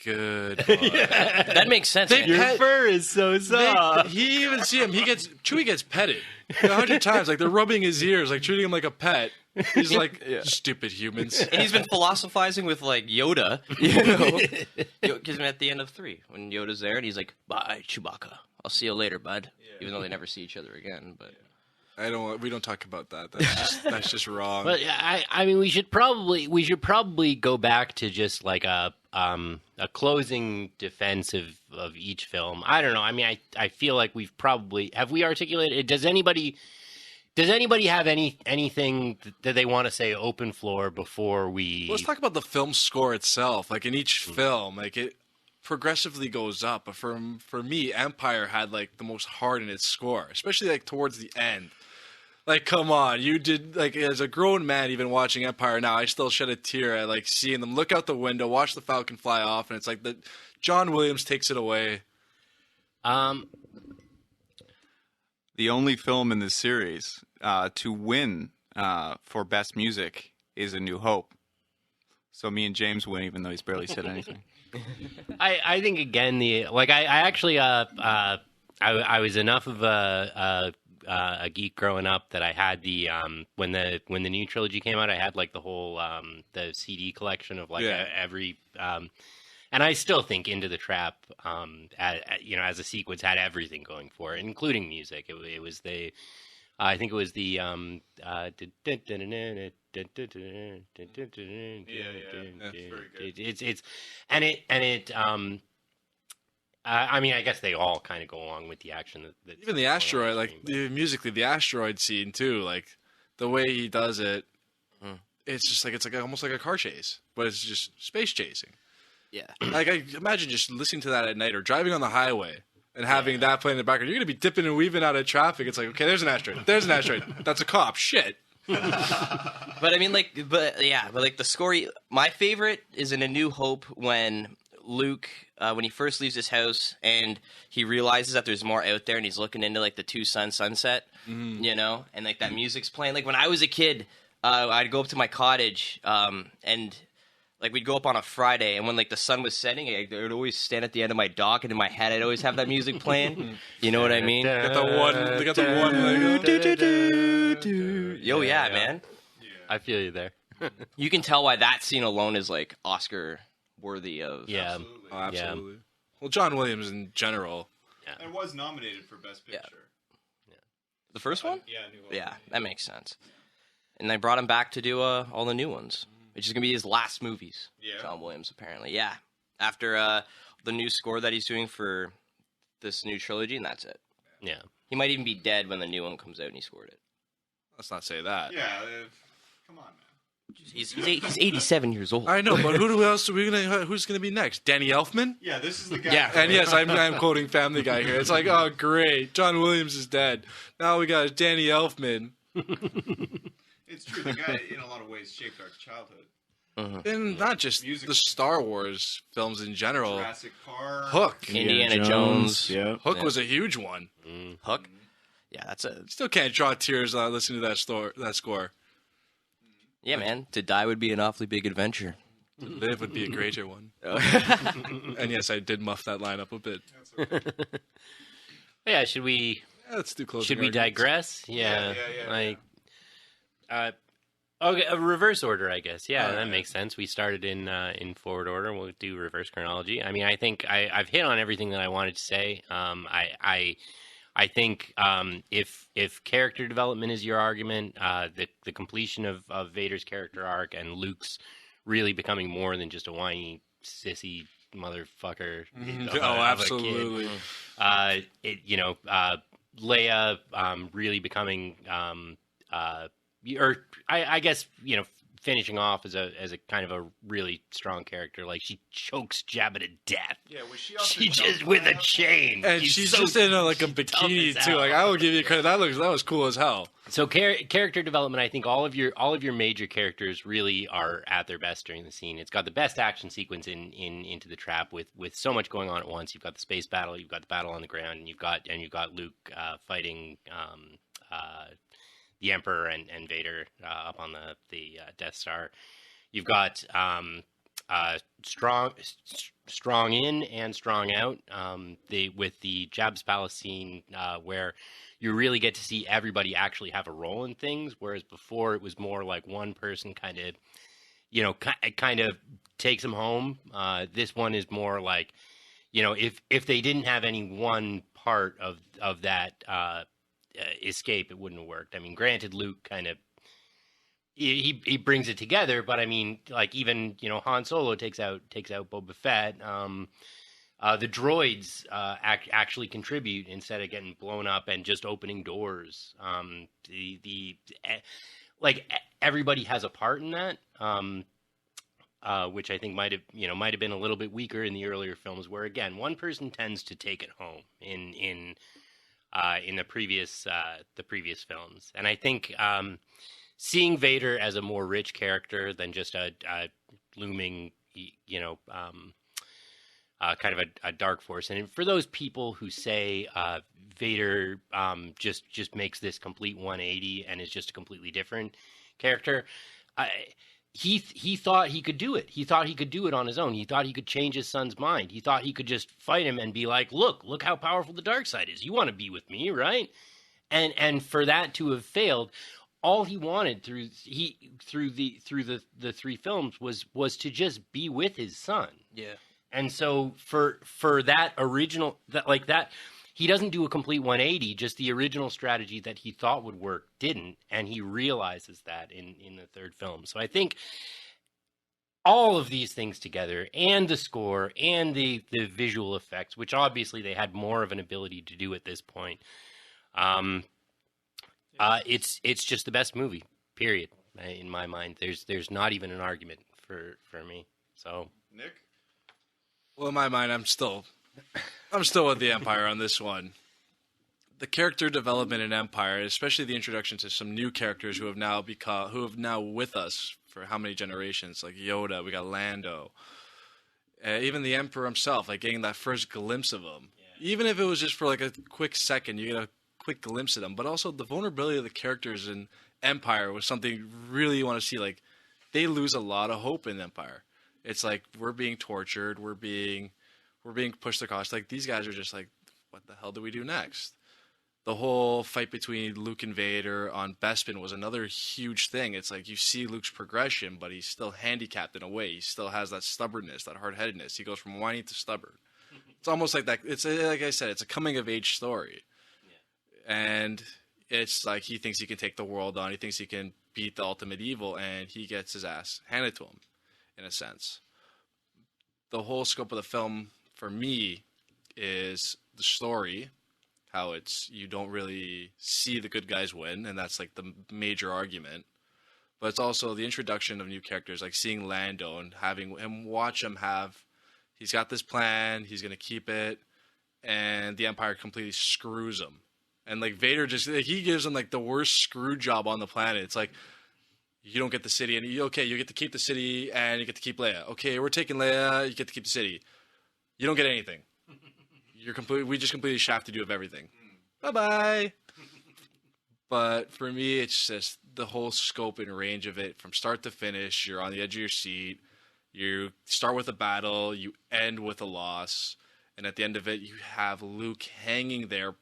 Good. That makes sense. They man. pet- Fur is so soft. He even see him. Chewie gets petted 100 times. Like they're rubbing his ears, like treating him like a pet. He's like stupid humans. And he's been philosophizing with like Yoda, you know, because at the end of 3, when Yoda's there, and he's like, "Bye, Chewbacca. I'll see you later, bud." Even though they never see each other again, but. We don't talk about that. That's just wrong. But I mean, we should probably go back to just like a closing defense of each film. I don't know. I mean, I feel like have we articulated? Does anybody have anything that they want to say open floor before we? Let's talk about the film score itself. Like in each film, like it progressively goes up. But for me, Empire had like the most heart in its score, especially like towards the end. Like, come on, you did, like, as a grown man, even watching Empire now, I still shed a tear at, like, seeing them look out the window, watch the Falcon fly off, and it's like John Williams takes it away. The only film in this series to win for Best Music is A New Hope. So me and James win, even though he's barely said anything. I think, again, I actually, I was enough of a geek growing up that I had the when the new trilogy came out, I had like the whole the CD collection of like every and I still think Into the Trap as a sequence had everything going for it, including music. It was the I think it was the I mean, I guess they all kind of go along with the action. That Even the asteroid, like musically, the asteroid scene too, like the way he does it, it's just like almost like a car chase, but it's just space chasing. Yeah. Like I imagine just listening to that at night or driving on the highway and having that playing in the background. You're gonna be dipping and weaving out of traffic. It's like, okay, there's an asteroid. There's an asteroid. That's a cop. Shit. But I mean, like the score. My favorite is in A New Hope when Luke, when he first leaves his house and he realizes that there's more out there, and he's looking into like the two-sun sunset, you know, and like that music's playing. Like when I was a kid, I'd go up to my cottage, and like we'd go up on a Friday, and when like the sun was setting, I would always stand at the end of my dock, and in my head I'd always have that music playing. You know what I mean? They got the one. Yo, yeah, man. I feel you there. You can tell why that scene alone is like Oscar worthy of. Yeah. Oh, absolutely. Well, John Williams in general. And was nominated for Best Picture. The first one? Yeah, New Hope. Yeah, that makes sense. And they brought him back to do all the new ones, which is going to be his last movies. Yeah. John Williams, apparently. Yeah. After the new score that he's doing for this new trilogy, and that's it. Yeah. He might even be dead when the new one comes out and he scored it. Let's not say that. Yeah, come on, man. He's 87 years old. I know, but who's gonna be next? Danny Elfman? Yeah, this is the guy. Yeah. And yes, I'm quoting Family Guy here. It's like, oh great, John Williams is dead. Now we got Danny Elfman. It's true. The guy, in a lot of ways, shaped our childhood. And not just the Star Wars films in general. Jurassic Park. Hook. Indiana Jones. Yeah. Hook was a huge one. Hook. Yeah, that's a. Still can't draw tears listening to that score. Yeah, man. To die would be an awfully big adventure. To live would be a greater one. And yes, I did muff that line up a bit. Yeah, should we Yeah, let's do closing should we arguments. digress? Yeah. Yeah. Like Okay, a reverse order, I guess. Yeah, that Alright. makes sense. We started in forward order. We'll do reverse chronology. I mean, I think I've hit on everything that I wanted to say. I think if character development is your argument, the completion of Vader's character arc and Luke's really becoming more than just a whiny sissy motherfucker. Of Oh, a absolutely. kid. Leia really becoming or I guess finishing off as a kind of a really strong character. Like she chokes Jabba to death. Yeah, was she She just with a chain, And she's just in like a bikini tough as too. hell. Like I will give you credit. That was cool as hell. So character development, I think all of your major characters really are at their best during the scene. It's got the best action sequence in Into the Trap with so much going on at once. You've got the space battle, you've got the battle on the ground, and you've got Luke fighting the Emperor and Vader up on the Death Star. You've got strong in and strong out. With the Jabba's Palace scene where you really get to see everybody actually have a role in things, whereas before it was more like one person kind of takes them home. This one is more like, if they didn't have any one part of that escape, it wouldn't have worked. I mean, granted, Luke kind of he brings it together, but I mean, like even Han Solo takes out Boba Fett. The droids actually contribute instead of getting blown up and just opening doors. Everybody has a part in that, which I think might have been a little bit weaker in the earlier films, where again one person tends to take it home in the previous films, and I think seeing Vader as a more rich character than just a looming kind of a dark force. And for those people who say Vader just makes this complete 180 and is just a completely different character, he thought he could do it. He thought he could do it on his own. He thought he could change his son's mind. He thought he could just fight him and be like, look how powerful the dark side is. You want to be with me, right? And for that to have failed, all he wanted through the three films was to just be with his son. Yeah. And so for that original that he doesn't do a complete 180, just the original strategy that he thought would work didn't, and he realizes that in the third film. So I think all of these things together, and the score and the visual effects, which obviously they had more of an ability to do at this point, it's just the best movie, period, in my mind. There's not even an argument for me. So Nick? Well, in my mind, I'm still with the Empire on this one. The character development in Empire, especially the introduction to some new characters who have now with us for how many generations, like Yoda, we got Lando, even the Emperor himself, like getting that first glimpse of him. Yeah. Even if it was just for like a quick second, you get a quick glimpse of them. But also the vulnerability of the characters in Empire was something really you want to see. Like they lose a lot of hope in Empire. It's like we're being tortured, we're being pushed across. Like these guys are just like, what the hell do we do next? The whole fight between Luke and Vader on Bespin was another huge thing. It's like you see Luke's progression, but he's still handicapped in a way. He still has that stubbornness, that hard-headedness. He goes from whiny to stubborn. It's almost like that. It's like I said, it's a coming-of-age story. Yeah. And it's like he thinks he can take the world on. He thinks he can beat the ultimate evil, and he gets his ass handed to him. In a sense, the whole scope of the film for me is the story, how you don't really see the good guys win, and that's like the major argument. But it's also the introduction of new characters, like seeing Lando and having him he's got this plan, he's gonna keep it, and the Empire completely screws him. And like Vader he gives him like the worst screw job on the planet. It's like, you don't get the city, and you get to keep the city, and you get to keep Leia. Okay, we're taking Leia, you get to keep the city. You don't get anything. We just completely shafted you of everything. Bye-bye. But for me, it's just the whole scope and range of it. From start to finish, you're on the edge of your seat. You start with a battle, you end with a loss, and at the end of it, you have Luke hanging there,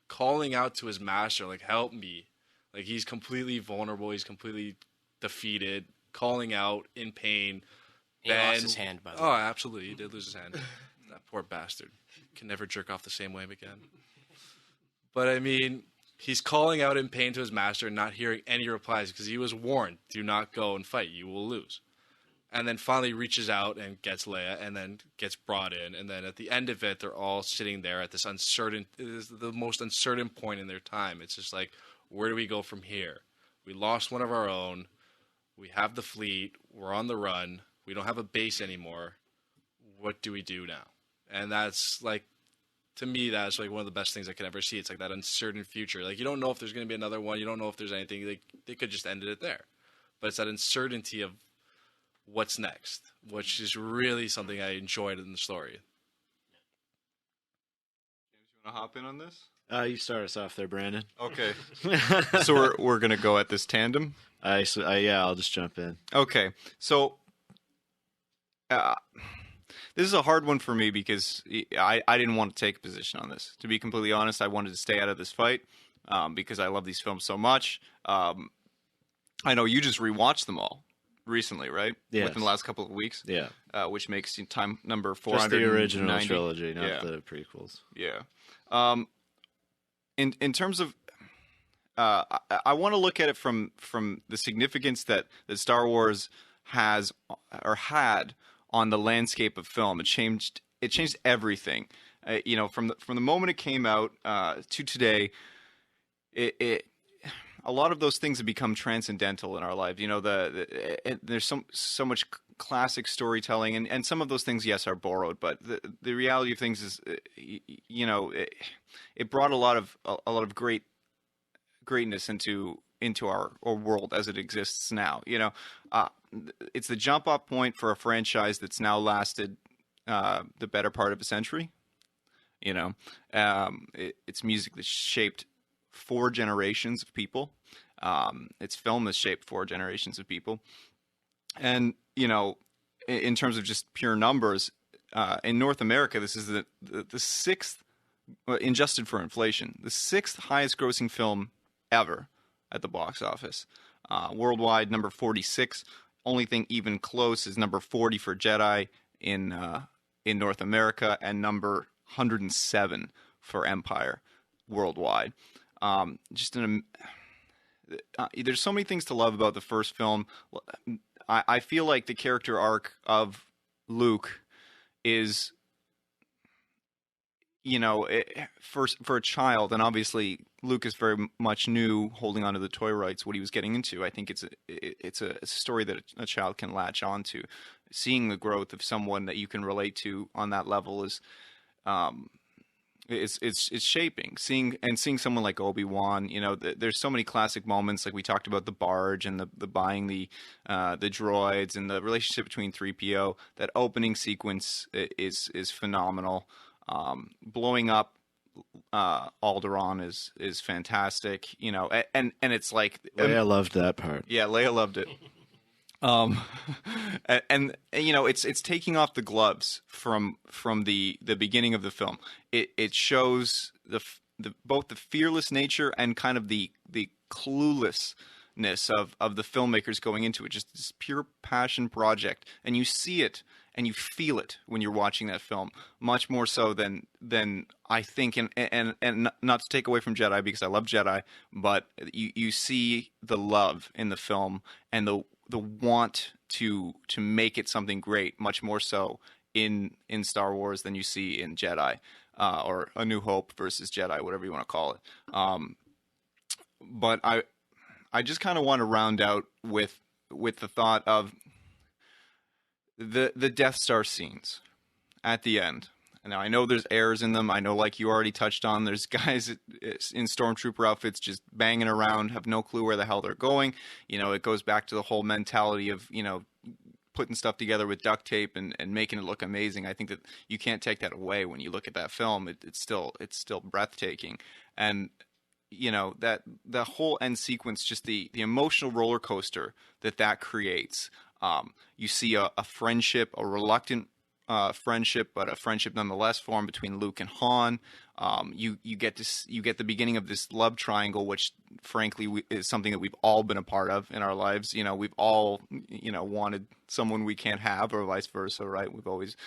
calling out to his master, like, help me. Like, he's completely vulnerable, he's completely defeated, calling out in pain. He lost his hand, by the way. Oh, absolutely. He did lose his hand. That poor bastard. Can never jerk off the same way again. But, I mean, he's calling out in pain to his master and not hearing any replies because he was warned, do not go and fight. You will lose. And then finally reaches out and gets Leia and then gets brought in. And then at the end of it, they're all sitting there at this uncertain, it is the most uncertain point in their time. It's just like, where do we go from here? We lost one of our own. We have the fleet. We're on the run. We don't have a base anymore. What do we do now? And that's like, to me, that's like one of the best things I could ever see. It's like that uncertain future. Like, you don't know if there's going to be another one. You don't know if there's anything. Like, they could just end it there. But it's that uncertainty of what's next, which is really something I enjoyed in the story. James, you want to hop in on this? You start us off there, Brandon. Okay. So we're going to go at this tandem? Yeah, I'll just jump in. Okay. So this is a hard one for me because I didn't want to take a position on this. To be completely honest, I wanted to stay out of this fight because I love these films so much. I know you just rewatched them all recently, right? Yes. Within the last couple of weeks. Yeah. Which makes time number 490. Just the original trilogy, not the prequels. Yeah. In terms of, I want to look at it from the significance that Star Wars has or had on the landscape of film. It changed everything. From the moment it came out to today, a lot of those things have become transcendental in our lives. There's so much classic storytelling, and some of those things, yes, are borrowed. But the reality of things is, it brought a lot of greatness into our world as it exists now. It's the jump off point for a franchise that's now lasted the better part of a century. It's music that's shaped 4 generations of people. Its film has shaped 4 generations of people. And, in terms of just pure numbers, in North America, this is the 6th, adjusted for inflation, the 6th highest grossing film ever at the box office. Worldwide, number 46. Only thing even close is number 40 for Jedi in North America, and number 107 for Empire worldwide. There's so many things to love about the first film. I feel like the character arc of Luke is, for a child, and obviously Lucas very much knew, holding onto the toy rights, what he was getting into. I think it's a story that a child can latch onto. Seeing the growth of someone that you can relate to on that level is, it's shaping. Seeing someone like Obi-Wan, there's so many classic moments, like we talked about the barge and the buying the droids and the relationship between 3PO. That opening sequence is phenomenal. Blowing up Alderaan is fantastic, and it's like Leia loved that part. Yeah, Leia loved it. And it's taking off the gloves from the beginning of the film. It shows both the fearless nature and kind of the cluelessness of the filmmakers going into it. Just this pure passion project, and you see it and you feel it when you're watching that film, much more so than I think. And not to take away from Jedi, because I love Jedi, but you see the love in the film and the want to make it something great, much more so in Star Wars than you see in Jedi, or A New Hope versus Jedi, whatever you want to call it. But I just kind of want to round out with the thought of the Death Star scenes at the end. Now, I know there's errors in them. I know, like you already touched on, there's guys in Stormtrooper outfits just banging around, have no clue where the hell they're going. It goes back to the whole mentality of, putting stuff together with duct tape and making it look amazing. I think that you can't take that away when you look at that film. It's still breathtaking. And, that the whole end sequence, just the emotional roller coaster that creates. You see a friendship, a reluctant friendship, but a friendship nonetheless formed between Luke and Han. You get the beginning of this love triangle, which frankly is something that we've all been a part of in our lives. You know, we've all wanted someone we can't have, or vice versa, right? We've always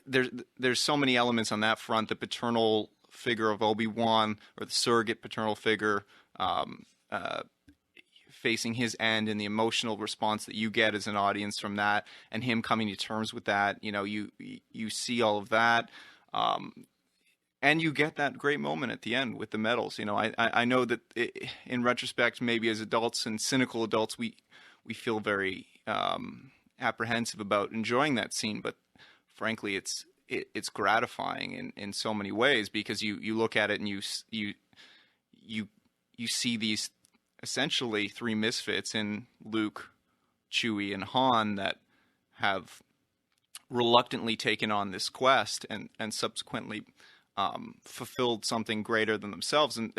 there's so many elements on that front. The paternal figure of Obi-Wan, or the surrogate paternal figure, facing his end, and the emotional response that you get as an audience from that, and him coming to terms with that. You know, you see all of that. And you get that great moment at the end with the medals. You know, I know that in retrospect, maybe as adults and cynical adults, we feel very apprehensive about enjoying that scene. But frankly, it's gratifying in so many ways, because you look at it and you see these essentially three misfits in Luke, Chewie, and Han that have reluctantly taken on this quest and subsequently fulfilled something greater than themselves, and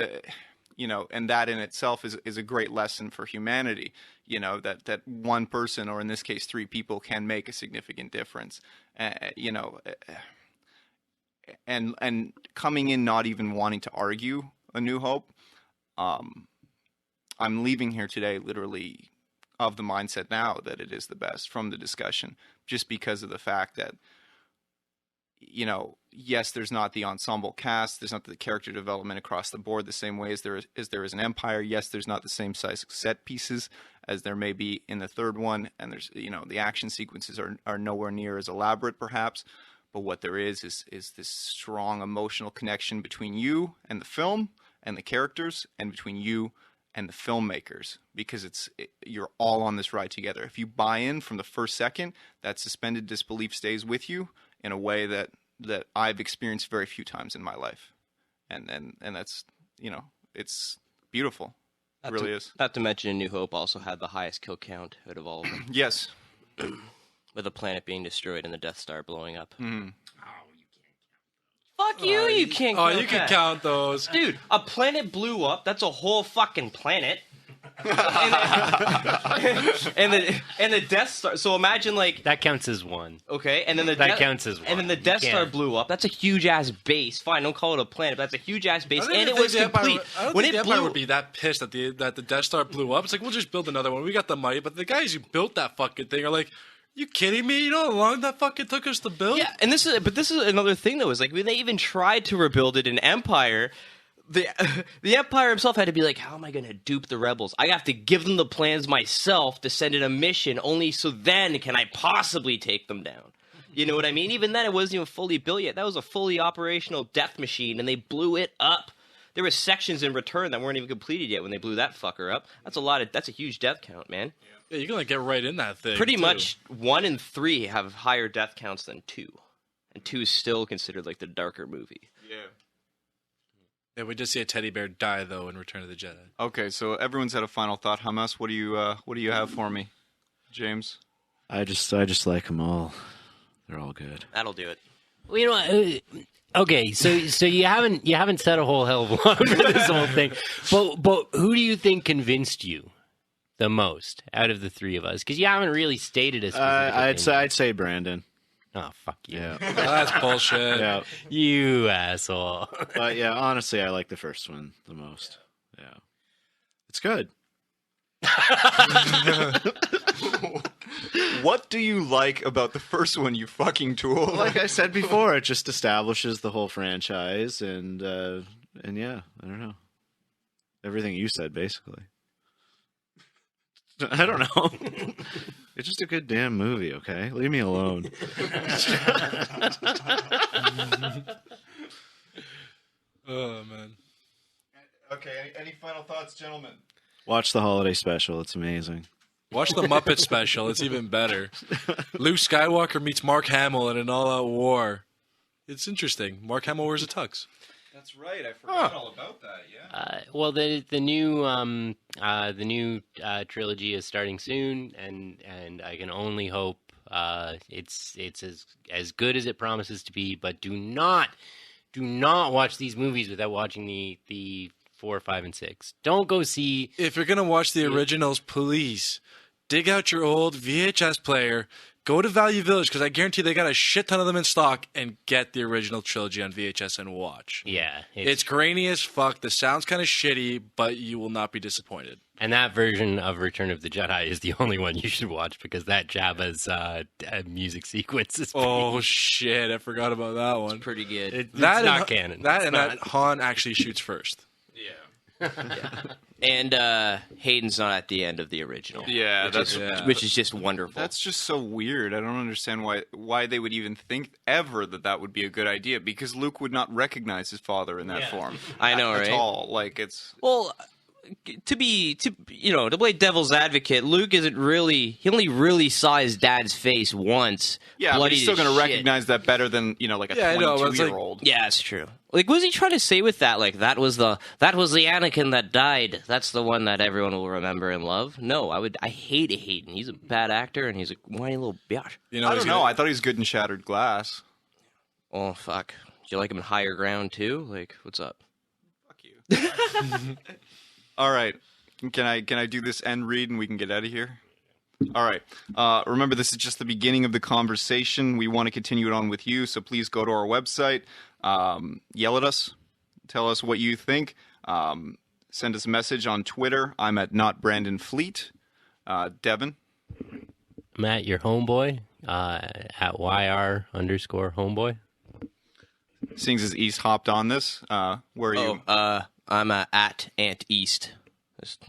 and that in itself is a great lesson for humanity. You know, that one person, or in this case 3 people, can make a significant difference. And coming in not even wanting to argue A New Hope, I'm leaving here today literally of the mindset now that it is the best from the discussion, just because of the fact that, yes, there's not the ensemble cast, there's not the character development across the board the same way as there is an Empire. Yes, there's not the same size set pieces as there may be in the third one, and there's the action sequences are nowhere near as elaborate perhaps, but what there is this strong emotional connection between you and the film and the characters, and between you and the filmmakers, because you're all on this ride together. If you buy in from the first second, that suspended disbelief stays with you in a way that I've experienced very few times in my life, and that's it's beautiful. It really is. Not to mention, A New Hope also had the highest kill count out of all of them. Yes, with the planet being destroyed and the Death Star blowing up. Mm. Fuck you! You can't. Oh, count you can that. count those. Dude, a planet blew up. That's a whole fucking planet. and the Death Star. So imagine that counts as one. Okay, and then that counts as one. And then the Death Star blew up. That's a huge ass base. Fine, don't call it a planet, but that's a huge ass base, and it was complete. I don't think the Empire would be that pissed that the Death Star blew up. It's like, we'll just build another one. We got the money, but the guys who built that fucking thing are like, you kidding me? You know how long that fucking took us to build? Yeah, and this is another thing though, is like when they even tried to rebuild it in Empire, the Empire himself had to be like, how am I going to dupe the rebels? I have to give them the plans myself to send in a mission, only so then can I possibly take them down. You know what I mean? Even then, it wasn't even fully built yet. That was a fully operational death machine, and they blew it up. There were sections in Return that weren't even completed yet when they blew that fucker up. That's a huge death count, man. Yeah, you're gonna get right in that thing. Pretty much 1 and 3 have higher death counts than 2, and 2 is still considered like the darker movie. Yeah. Yeah, we did see a teddy bear die though in Return of the Jedi. Okay, so everyone's had a final thought. Hamas, what do you have for me, James? I just like them all. They're all good. That'll do it. Well, you know, okay, so you haven't said a whole hell of a lot for this whole thing, but who do you think convinced you the most out of the 3 of us? Because you haven't really stated a specific. I'd say Brandon. Oh, fuck you. Yeah. That's bullshit. Yeah. You asshole. But yeah, honestly, I like the first one the most. Yeah. It's good. What do you like about the first one, you fucking tool? Like I said before, it just establishes the whole franchise, and yeah, I don't know. Everything you said, basically. I don't know. It's just a good damn movie, okay? Leave me alone. Oh, man. Okay, any final thoughts, gentlemen? Watch the holiday special. It's amazing. Watch the Muppet special. It's even better. Luke Skywalker meets Mark Hamill in an all-out war. It's interesting. Mark Hamill wears a tux. That's right. I forgot all about that. Yeah. Well, the new trilogy is starting soon, and I can only hope it's as good as it promises to be. But do not watch these movies without watching the 4, 5, and 6. Don't go see. If you're gonna watch the originals, please dig out your old VHS player, go to Value Village because I guarantee they got a shit ton of them in stock, and get the original trilogy on VHS and watch. Yeah, It's grainy as fuck. The sound's kind of shitty, but you will not be disappointed. and that version of Return of the Jedi is the only one you should watch because that Jabba's music sequence is Oh shit! I forgot about that one. Pretty good. it's That not and, canon. That It's and not. that Han actually shoots first. And Hayden's not at the end of the original. Yeah, Which is just wonderful. That's just so weird. I don't understand why they would even think ever that would be a good idea, because Luke would not recognize his father in that form. I know, right? At all. Like, it's... Well, to play devil's advocate, Luke isn't really. He only really saw his dad's face once. Yeah, but bloodied he's still as going to shit. recognize that better than, like a Yeah, I know, but it's like- 22-year-old. Yeah, that's true. Like, what was he trying to say with that? Like, that was the Anakin that died. That's the one that everyone will remember and love. No, I hate Hayden. He's a bad actor, and he's a whiny little bitch. You know, I he's don't know. gonna- I thought he was good in Shattered Glass. Oh fuck! Do you like him in Higher Ground too? Like, what's up? Fuck you. All right. Can I do this end read and we can get out of here? All right. Remember, this is just the beginning of the conversation. We want to continue it on with you, so please go to our website, yell at us, tell us what you think, send us a message on Twitter. I'm at @NotBrandonFleet. Devon. Matt, your homeboy at YR_homeboy. Seeing as East hopped on this, where are you? I'm at Ant East. Just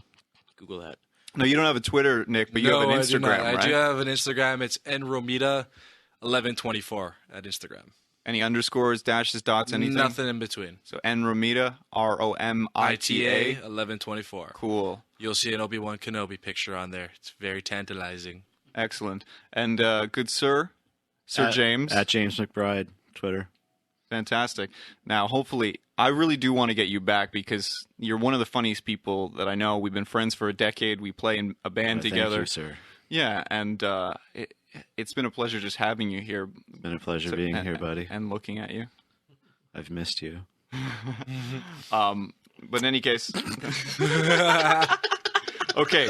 Google that. No, you don't have a Twitter, Nick, but you have an I do not. Instagram, right? I do have an Instagram. It's nromita1124 at Instagram. Any underscores, dashes, dots, anything? Nothing in between. So Nromita, ROMITA. ITA 1124. Cool. You'll see an Obi-Wan Kenobi picture on there. It's very tantalizing. Excellent. And good Sir James. At James McBride, Twitter. Fantastic. Now, hopefully, I really do want to get you back because you're one of the funniest people that I know. We've been friends for a decade. We play in a band together. Thank you, sir. Yeah, and it's been a pleasure just having you here. It's been a pleasure being here, buddy. And looking at you. I've missed you. But in any case... Okay.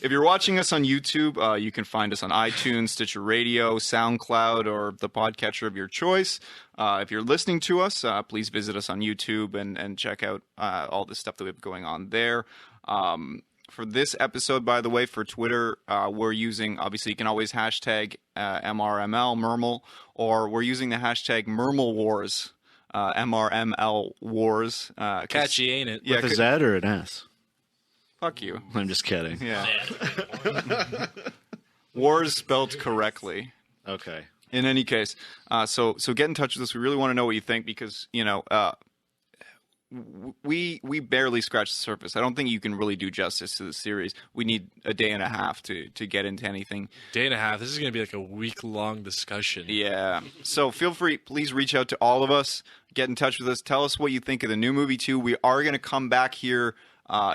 If you're watching us on YouTube, you can find us on iTunes, Stitcher Radio, SoundCloud, or the podcatcher of your choice. If you're listening to us, please visit us on YouTube and check out all the stuff that we have going on there. For this episode, by the way, for Twitter, we're using, obviously, you can always hashtag MRML, MRML, or we're using the hashtag MRML Wars, MRML Wars. Catchy, ain't it? Yeah, With a Z or an S? fuck you. I'm just kidding. Yeah. Wars spelled correctly. Okay. In any case, so get in touch with us. We really want to know what you think because, we barely scratched the surface. I don't think you can really do justice to the series. We need a day and a half to get into anything. Day and a half. This is going to be like a week-long discussion. Yeah. So feel free, please reach out to all of us. Get in touch with us. Tell us what you think of the new movie, too. We are going to come back here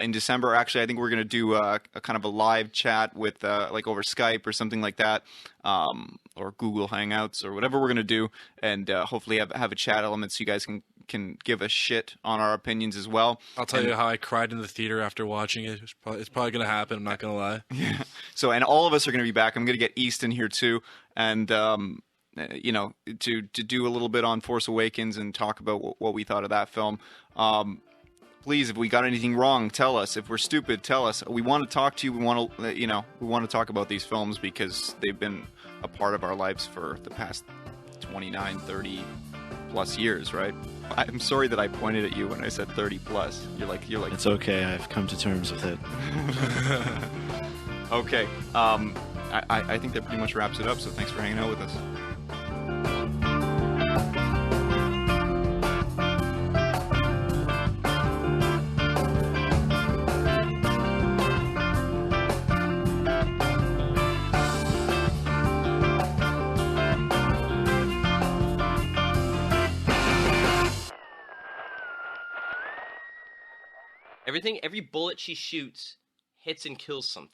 in December. Actually, I think we're going to do a kind of a live chat with like over Skype or something like that, or Google Hangouts or whatever we're going to do, and hopefully have a chat element so you guys can give us shit on our opinions as well. I'll tell you how I cried in the theater after watching it. It's probably going to happen. I'm not going to lie. Yeah. So, and all of us are going to be back. I'm going to get East in here too, and to do a little bit on Force Awakens and talk about what we thought of that film. Please, if we got anything wrong, tell us. If we're stupid, tell us. We want to talk to you. We want to, we want to talk about these films because they've been a part of our lives for the past 29, 30 plus years, right? I'm sorry that I pointed at you when I said 30 plus. You're like. It's okay. I've come to terms with it. Okay. I think that pretty much wraps it up. So thanks for hanging out with us. Every bullet she shoots hits and kills something.